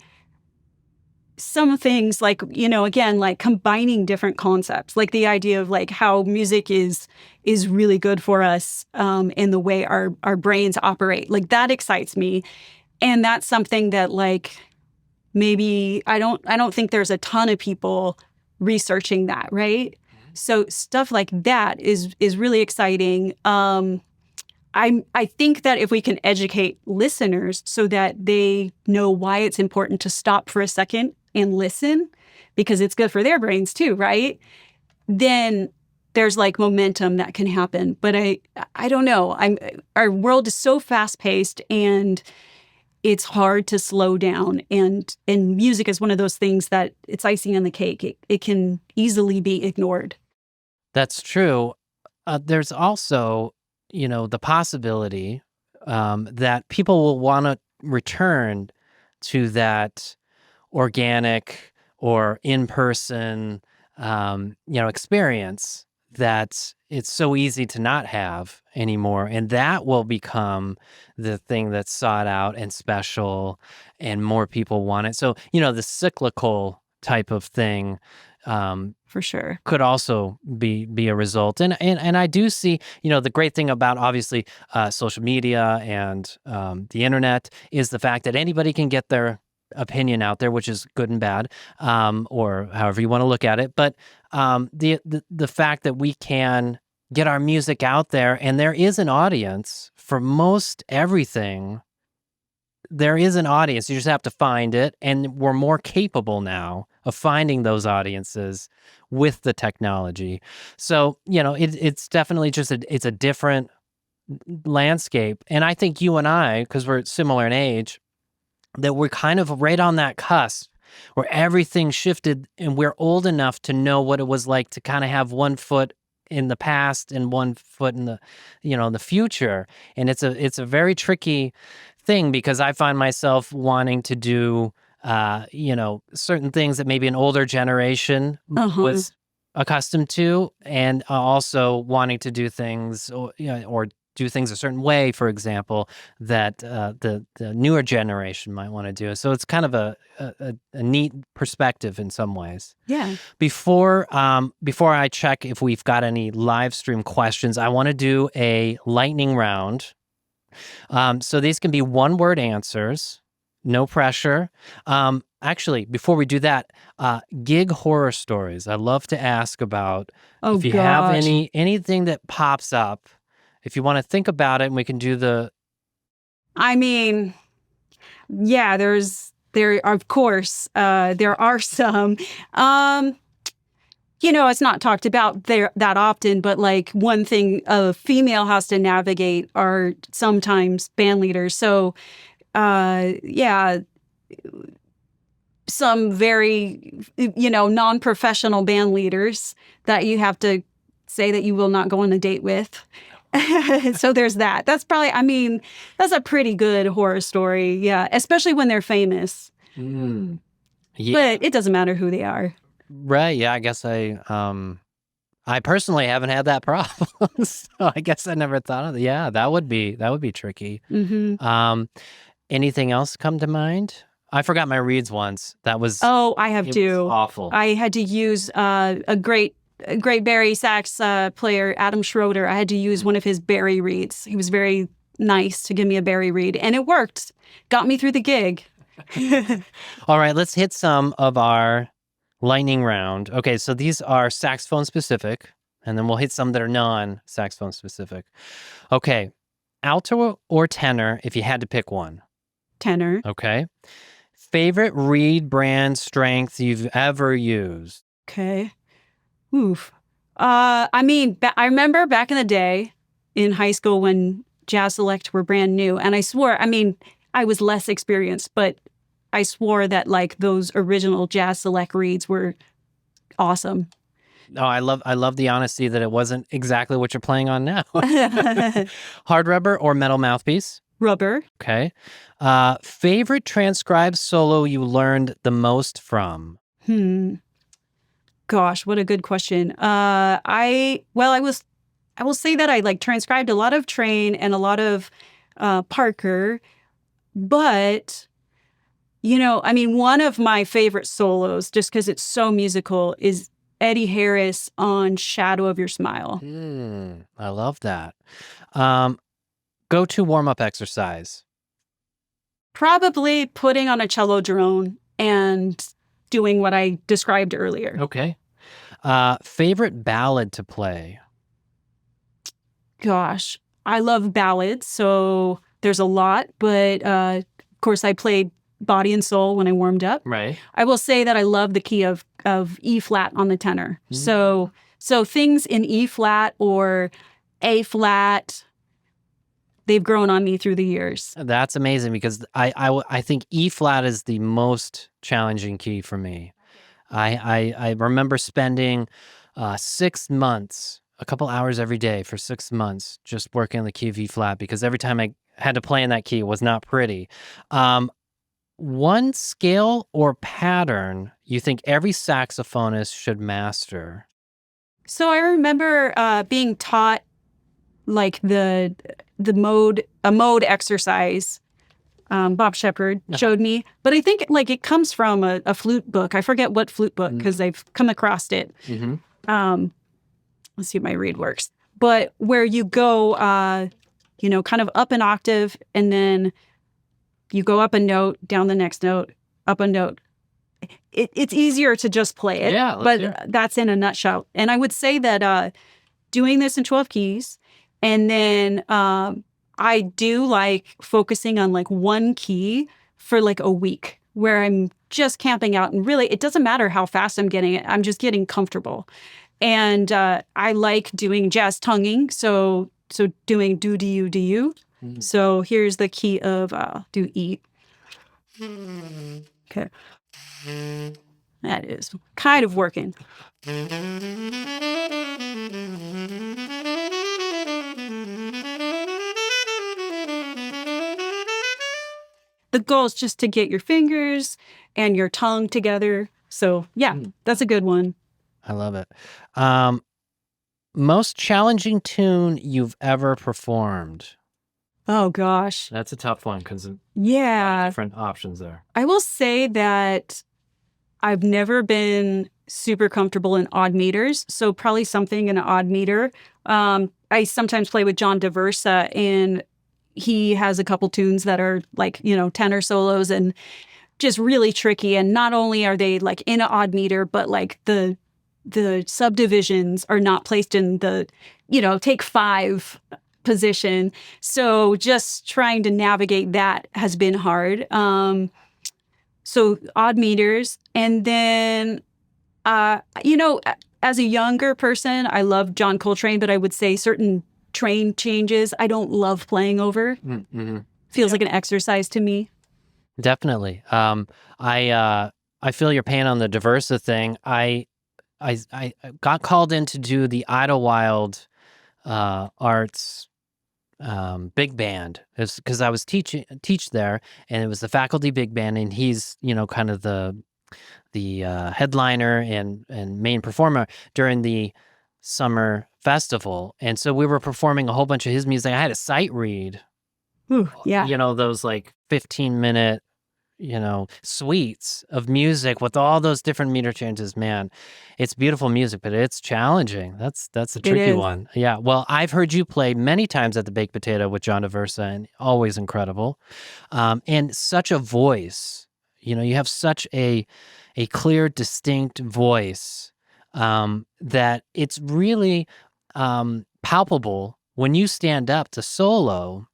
Speaker 2: some things like, again, like combining different concepts, like the idea of like how music is really good for us, and the way our brains operate. Like that excites me. And that's something that like maybe I don't think there's a ton of people researching that, right? So stuff like that is really exciting. I think that if we can educate listeners so that they know why it's important to stop for a second and listen, because it's good for their brains too, right? Then there's like momentum that can happen. But I don't know. Our world is so fast paced and it's hard to slow down. And music is one of those things that it's icing on the cake. It can easily be ignored.
Speaker 1: That's true. There's also, the possibility that people will want to return to that organic or in-person, experience that it's so easy to not have anymore. And that will become the thing that's sought out and special and more people want it. So, the cyclical type of thing,
Speaker 2: for sure,
Speaker 1: could also be a result. And I do see, the great thing about obviously social media and the internet is the fact that anybody can get their opinion out there, which is good and bad, or however you want to look at it. But the fact that we can get our music out there and there is an audience for most everything. There is an audience. You just have to find it. And we're more capable now of finding those audiences with the technology. So, it's definitely it's a different landscape. And I think you and I, because we're similar in age, that we're kind of right on that cusp where everything shifted and we're old enough to know what it was like to kind of have one foot in the past and one foot in the, the future. And it's a very tricky thing because I find myself wanting to do, certain things that maybe an older generation was accustomed to, and also wanting to do things or do things a certain way, for example, that the newer generation might want to do. So it's kind of a neat perspective in some ways.
Speaker 2: Yeah.
Speaker 1: Before I check if we've got any live stream questions, I want to do a lightning round. So these can be one-word answers, no pressure. Actually, before we do that, gig horror stories. I love to ask about if you have anything that pops up. If you want to think about it, and we can do
Speaker 2: I mean, yeah, there are some. It's not talked about there that often, but like one thing a female has to navigate are sometimes band leaders. So, some very, non-professional band leaders that you have to say that you will not go on a date with. So there's that. That's probably, that's a pretty good horror story. Yeah. Especially when they're famous.
Speaker 1: Yeah.
Speaker 2: But it doesn't matter who they are.
Speaker 1: Right. Yeah. I guess I personally haven't had that problem. So I guess I never thought of it. Yeah. That would be tricky.
Speaker 2: Mm-hmm.
Speaker 1: Anything else come to mind? I forgot my reeds once. That was.
Speaker 2: Oh, I have to.
Speaker 1: Awful.
Speaker 2: I had to use a great Barry sax player, Adam Schroeder. I had to use one of his Barry reeds. He was very nice to give me a Barry reed, and it worked. Got me through the gig.
Speaker 1: All right, let's hit some of our lightning round. Okay, so these are saxophone specific, and then we'll hit some that are non-saxophone specific. Okay, alto or tenor if you had to pick one?
Speaker 2: Tenor.
Speaker 1: Okay. Favorite reed brand strength you've ever used?
Speaker 2: Okay. Oof. I remember back in the day in high school when Jazz Select were brand new, and I swore, I was less experienced, but I swore that like those original Jazz Select reeds were awesome.
Speaker 1: Oh, I love the honesty that it wasn't exactly what you're playing on now. Hard rubber or metal mouthpiece?
Speaker 2: Rubber.
Speaker 1: Okay. Favorite transcribed solo you learned the most from?
Speaker 2: Gosh, what a good question. I will say that I like transcribed a lot of Train and a lot of Parker, but one of my favorite solos, just because it's so musical, is Eddie Harris on Shadow of Your Smile.
Speaker 1: I love that. Go-to warm-up exercise?
Speaker 2: Probably putting on a cello drone and doing what I described earlier.
Speaker 1: Okay. Favorite ballad to play?
Speaker 2: Gosh, I love ballads, so there's a lot, but of course I played Body and Soul when I warmed up.
Speaker 1: Right.
Speaker 2: I will say that I love the key of E flat on the tenor. So things in E flat or A flat, they've grown on me through the years.
Speaker 1: That's amazing because I think E flat is the most challenging key for me. I remember spending 6 months, a couple hours every day for 6 months, just working on the key of E flat because every time I had to play in that key, it was not pretty. One scale or pattern you think every saxophonist should master?
Speaker 2: So I remember being taught like a mode exercise. Bob Shepard showed me, but I think like it comes from a flute book. I forget what flute book because I've come across it. Mm-hmm. Let's see if my reed works. But where you go, kind of up an octave, and then you go up a note, down the next note, up a note. It's easier to just play it, but that's in a nutshell. And I would say that doing this in 12 keys, and then I do like focusing on like one key for like a week. where I'm just camping out, and really, it doesn't matter how fast I'm getting it. I'm just getting comfortable. And I like doing jazz tonguing, so doing do you. So here's the key of do E. Okay. That is kind of working. The goal is just to get your fingers and your tongue together. So yeah, that's a good one.
Speaker 1: I love it. Most challenging tune you've ever performed?
Speaker 2: Oh gosh.
Speaker 1: That's a tough one because different options there.
Speaker 2: I will say that I've never been super comfortable in odd meters, so probably something in an odd meter. I sometimes play with John Daversa, and he has a couple tunes that are like, tenor solos and just really tricky. And not only are they like in an odd meter, but like the subdivisions are not placed in the, take 5 position. So just trying to navigate that has been hard. So odd meters. And then, as a younger person, I love John Coltrane, but I would say certain train changes I don't love playing over. Feels like an exercise to me.
Speaker 1: Definitely. I feel your pain on the Daversa thing. I got called in to do the Idlewild Arts big band because I was teach there, and it was the faculty big band, and he's kind of the headliner and main performer during the summer festival. And so we were performing a whole bunch of his music. I had a sight read.
Speaker 2: Ooh, yeah.
Speaker 1: Those like 15-minute suites of music with all those different meter changes. Man, it's beautiful music, but it's challenging. That's a tricky one. Yeah. Well, I've heard you play many times at the Baked Potato with John Daversa, and always incredible. And such a voice. You have such a clear, distinct voice that it's really palpable when you stand up to solo.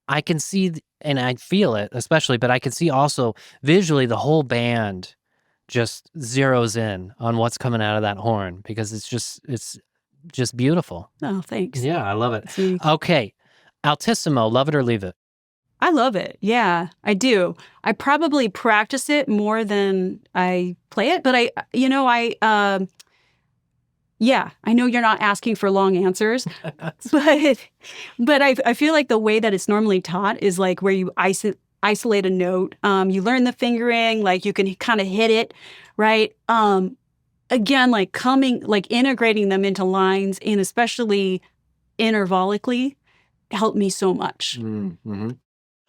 Speaker 1: I can see and I feel it especially, but I can see also visually the whole band just zeroes in on what's coming out of that horn because it's just beautiful.
Speaker 2: Oh, thanks.
Speaker 1: Yeah, I love it. Okay. Altissimo, love it or leave it?
Speaker 2: I love it. Yeah, I do. I probably practice it more than I play it, but I know you're not asking for long answers, but I feel like the way that it's normally taught is like where you isolate a note. You learn the fingering, like you can kind of hit it, right? Again, like integrating them into lines, and especially intervallically, helped me so much.
Speaker 1: Mm-hmm.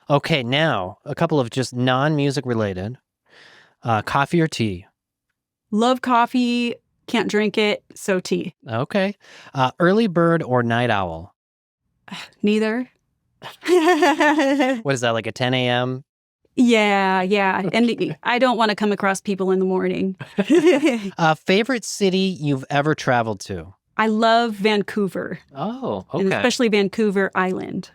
Speaker 1: Okay, now a couple of just non-music related. Coffee or tea?
Speaker 2: Love coffee. Can't drink it, so tea.
Speaker 1: Okay. Early bird or night owl?
Speaker 2: Neither.
Speaker 1: What is that, like a 10 a.m.?
Speaker 2: Yeah. And I don't want to come across people in the morning.
Speaker 1: Favorite city you've ever traveled to?
Speaker 2: I love Vancouver.
Speaker 1: Oh, okay.
Speaker 2: And especially Vancouver Island.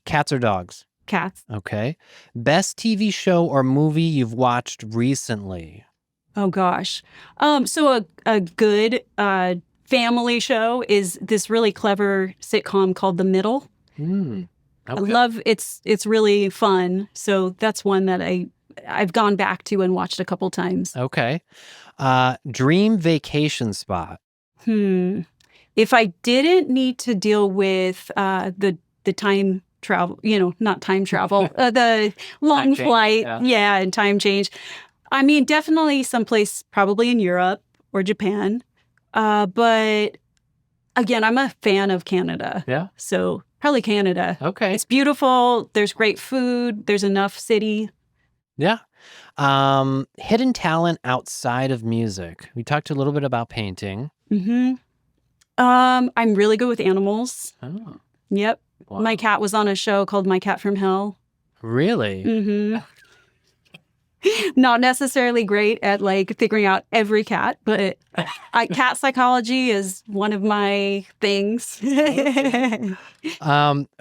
Speaker 1: Cats or dogs?
Speaker 2: Cats.
Speaker 1: Okay. Best TV show or movie you've watched recently?
Speaker 2: Oh, gosh. So a good family show is this really clever sitcom called The Middle. Okay. I love it's really fun. So that's one that I've gone back to and watched a couple times.
Speaker 1: Okay. Dream vacation spot?
Speaker 2: If I didn't need to deal with the time travel, not time travel, the long flight, and time change. I mean, definitely someplace probably in Europe or Japan. But again, I'm a fan of Canada.
Speaker 1: Yeah.
Speaker 2: So probably Canada.
Speaker 1: Okay.
Speaker 2: It's beautiful. There's great food. There's enough city.
Speaker 1: Yeah. Hidden talent outside of music. We talked a little bit about painting.
Speaker 2: Mm-hmm. I'm really good with animals.
Speaker 1: Oh.
Speaker 2: Yep.
Speaker 1: Wow.
Speaker 2: My cat was on a show called My Cat from Hell.
Speaker 1: Really?
Speaker 2: Mm-hmm. Not necessarily great at like figuring out every cat, but cat psychology is one of my things.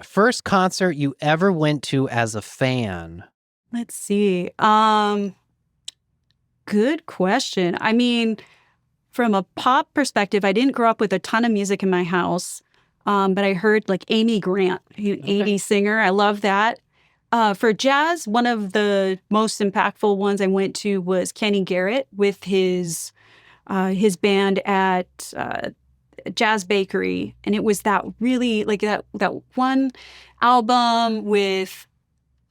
Speaker 1: First concert you ever went to as a fan?
Speaker 2: Let's see. Good question. I mean, from a pop perspective, I didn't grow up with a ton of music in my house, but I heard like Amy Grant, an 80s singer. I love that. For jazz, one of the most impactful ones I went to was Kenny Garrett with his band at Jazz Bakery, and it was that really like that one album with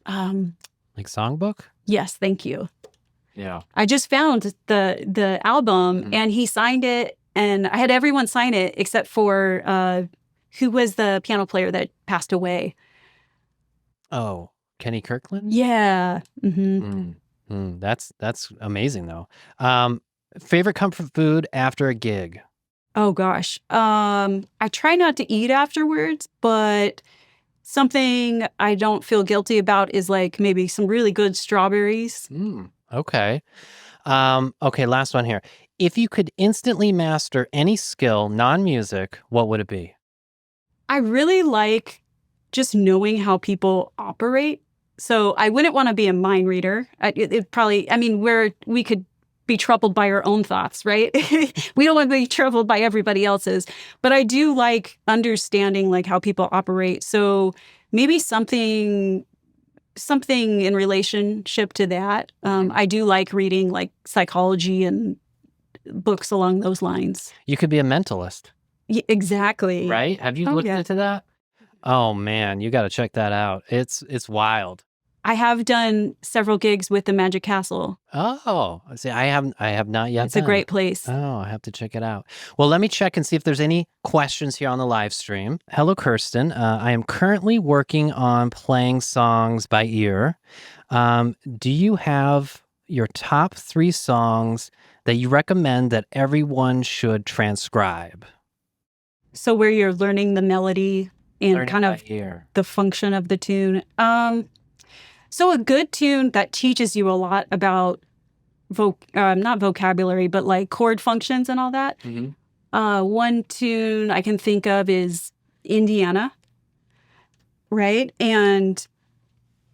Speaker 1: Like songbook?
Speaker 2: yes, thank you.
Speaker 1: Yeah.
Speaker 2: I just found the album and he signed it, and I had everyone sign it except for who was the piano player that passed away.
Speaker 1: Oh, Kenny Kirkland?
Speaker 2: Yeah.
Speaker 1: That's amazing though. Favorite comfort food after a gig?
Speaker 2: Oh gosh. I try not to eat afterwards, but something I don't feel guilty about is like maybe some really good strawberries.
Speaker 1: Okay. Okay, last one here. If you could instantly master any skill, non-music, what would it be?
Speaker 2: I really like just knowing how people operate. So I wouldn't want to be a mind reader. It probably, I mean, we could be troubled by our own thoughts, right? We don't want to be troubled by everybody else's. But I do like understanding like how people operate. So maybe something in relationship to that. I do like reading like psychology and books along those lines.
Speaker 1: You could be a mentalist,
Speaker 2: Exactly.
Speaker 1: right? Have you
Speaker 2: Oh,
Speaker 1: looked
Speaker 2: yeah.
Speaker 1: into that? Oh man, you got to check that out. It's wild.
Speaker 2: I have done several gigs with the Magic Castle.
Speaker 1: Oh, see, I have not yet.
Speaker 2: It's a great place.
Speaker 1: Oh, I have to check it out. Well, let me check and see if there's any questions here on the live stream. Hello, Kirsten. I am currently working on playing songs by ear. Do you have your top 3 songs that you recommend that everyone should transcribe?
Speaker 2: So where you're learning the melody and
Speaker 1: Learning
Speaker 2: kind
Speaker 1: by
Speaker 2: of
Speaker 1: ear.
Speaker 2: the function of the tune. So a good tune that teaches you a lot about not vocabulary, but like chord functions and all that. One tune I can think of is Indiana, right? And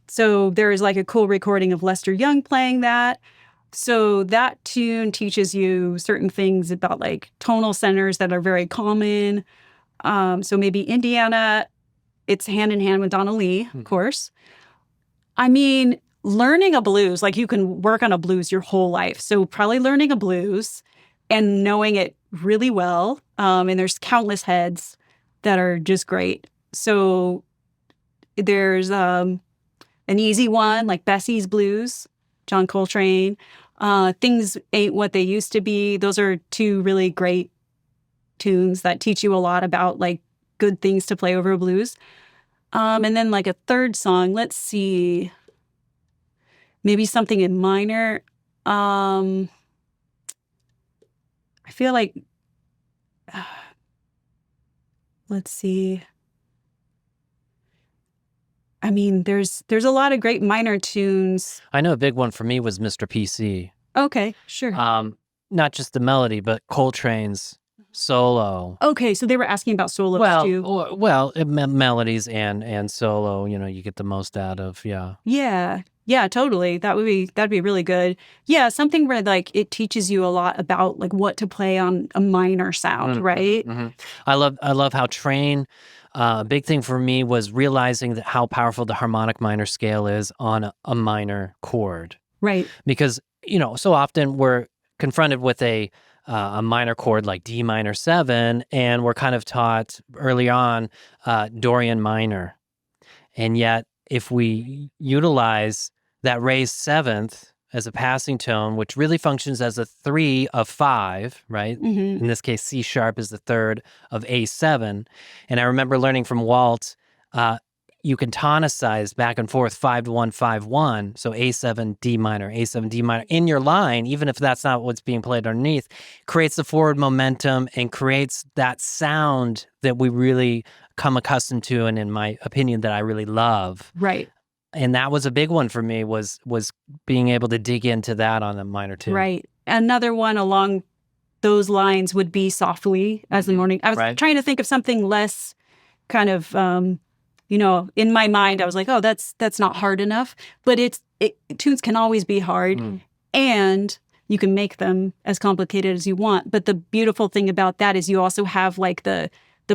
Speaker 2: so there's like a cool recording of Lester Young playing that. So that tune teaches you certain things about like tonal centers that are very common. So maybe Indiana, it's hand in hand with Donna Lee, of course. I mean, learning a blues, like you can work on a blues your whole life. So probably learning a blues and knowing it really well. And there's countless heads that are just great. So there's an easy one like Bessie's Blues, John Coltrane. Things Ain't What They Used to Be. Those are 2 really great tunes that teach you a lot about like good things to play over a blues. And then like a third song, let's see, maybe something in minor. I feel like, let's see. I mean, there's a lot of great minor tunes.
Speaker 1: I know a big one for me was Mr. PC.
Speaker 2: Okay, sure.
Speaker 1: Not just the melody, but Coltrane's solo.
Speaker 2: Okay, so they were asking about solos too.
Speaker 1: Melodies and solo, you get the most out of, yeah.
Speaker 2: Yeah, totally. That'd be really good. Yeah, something where like it teaches you a lot about like what to play on a minor sound, right?
Speaker 1: I love how Train. A big thing for me was realizing that how powerful the harmonic minor scale is on a minor chord.
Speaker 2: Right.
Speaker 1: Because so often we're confronted with a minor chord like D minor 7, and we're kind of taught early on Dorian minor. And yet, if we utilize that raised 7th as a passing tone, which really functions as a 3 of 5, right? In this case, C sharp is the 3rd of A7. And I remember learning from Walt, you can tonicize back and forth 5-1, 5-1. So A7, D minor, A7, D minor in your line, even if that's not what's being played underneath, creates the forward momentum and creates that sound that we really come accustomed to, and in my opinion, that I really love.
Speaker 2: Right.
Speaker 1: And that was a big one for me, was being able to dig into that on a minor tune.
Speaker 2: Right. Another one along those lines would be Softly as the Morning. I was trying to think of something less kind of, in my mind, I was like, oh, that's not hard enough. But tunes can always be hard, and you can make them as complicated as you want. But the beautiful thing about that is you also have like the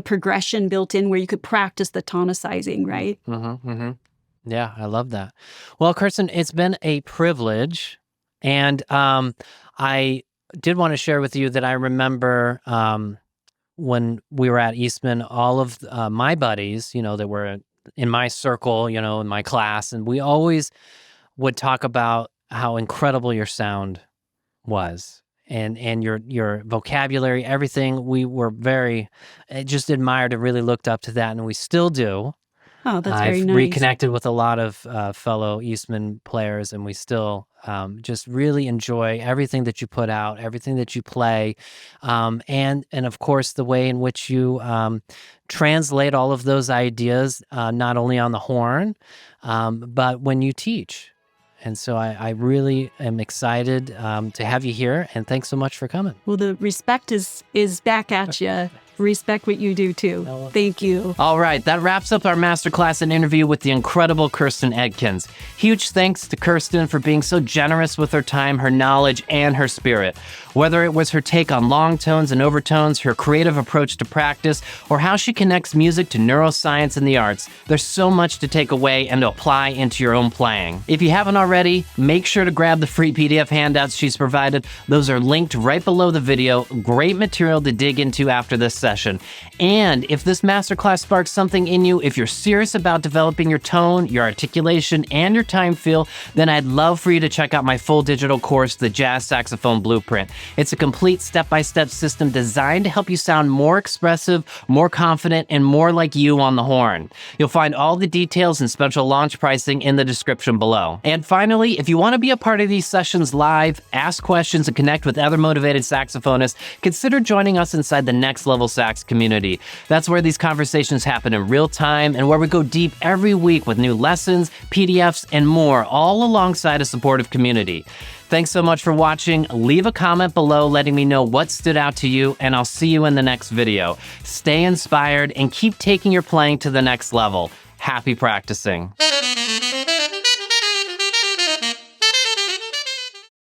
Speaker 2: progression built in where you could practice the tonicizing, right?
Speaker 1: Yeah, I love that. Well, Kirsten, it's been a privilege. And I did want to share with you that I remember when we were at Eastman, all of my buddies, that were in my circle, in my class, and we always would talk about how incredible your sound was. And your vocabulary, everything. We were very just admired and really looked up to that, and we still do.
Speaker 2: Oh, that's very nice.
Speaker 1: I've reconnected with a lot of fellow Eastman players, and we still just really enjoy everything that you put out, everything that you play, and of course the way in which you translate all of those ideas, not only on the horn, but when you teach. And so I really am excited to have you here, and thanks so much for coming.
Speaker 2: Well, the respect is back at you. Respect what you do, too. Thank you.
Speaker 1: All right, that wraps up our masterclass and interview with the incredible Kirsten Edkins. Huge thanks to Kirsten for being so generous with her time, her knowledge, and her spirit. Whether it was her take on long tones and overtones, her creative approach to practice, or how she connects music to neuroscience and the arts, there's so much to take away and to apply into your own playing. If you haven't already, make sure to grab the free PDF handouts she's provided. Those are linked right below the video. Great material to dig into after this session. And if this masterclass sparks something in you, if you're serious about developing your tone, your articulation, and your time feel, then I'd love for you to check out my full digital course, the Jazz Saxophone Blueprint. It's a complete step-by-step system designed to help you sound more expressive, more confident, and more like you on the horn. You'll find all the details and special launch pricing in the description below. And finally, if you want to be a part of these sessions live, ask questions, and connect with other motivated saxophonists, consider joining us inside the Next Level Sax community. That's where these conversations happen in real time and where we go deep every week with new lessons, PDFs, and more, all alongside a supportive community. Thanks so much for watching. Leave a comment below letting me know what stood out to you, and I'll see you in the next video. Stay inspired and keep taking your playing to the next level. Happy practicing.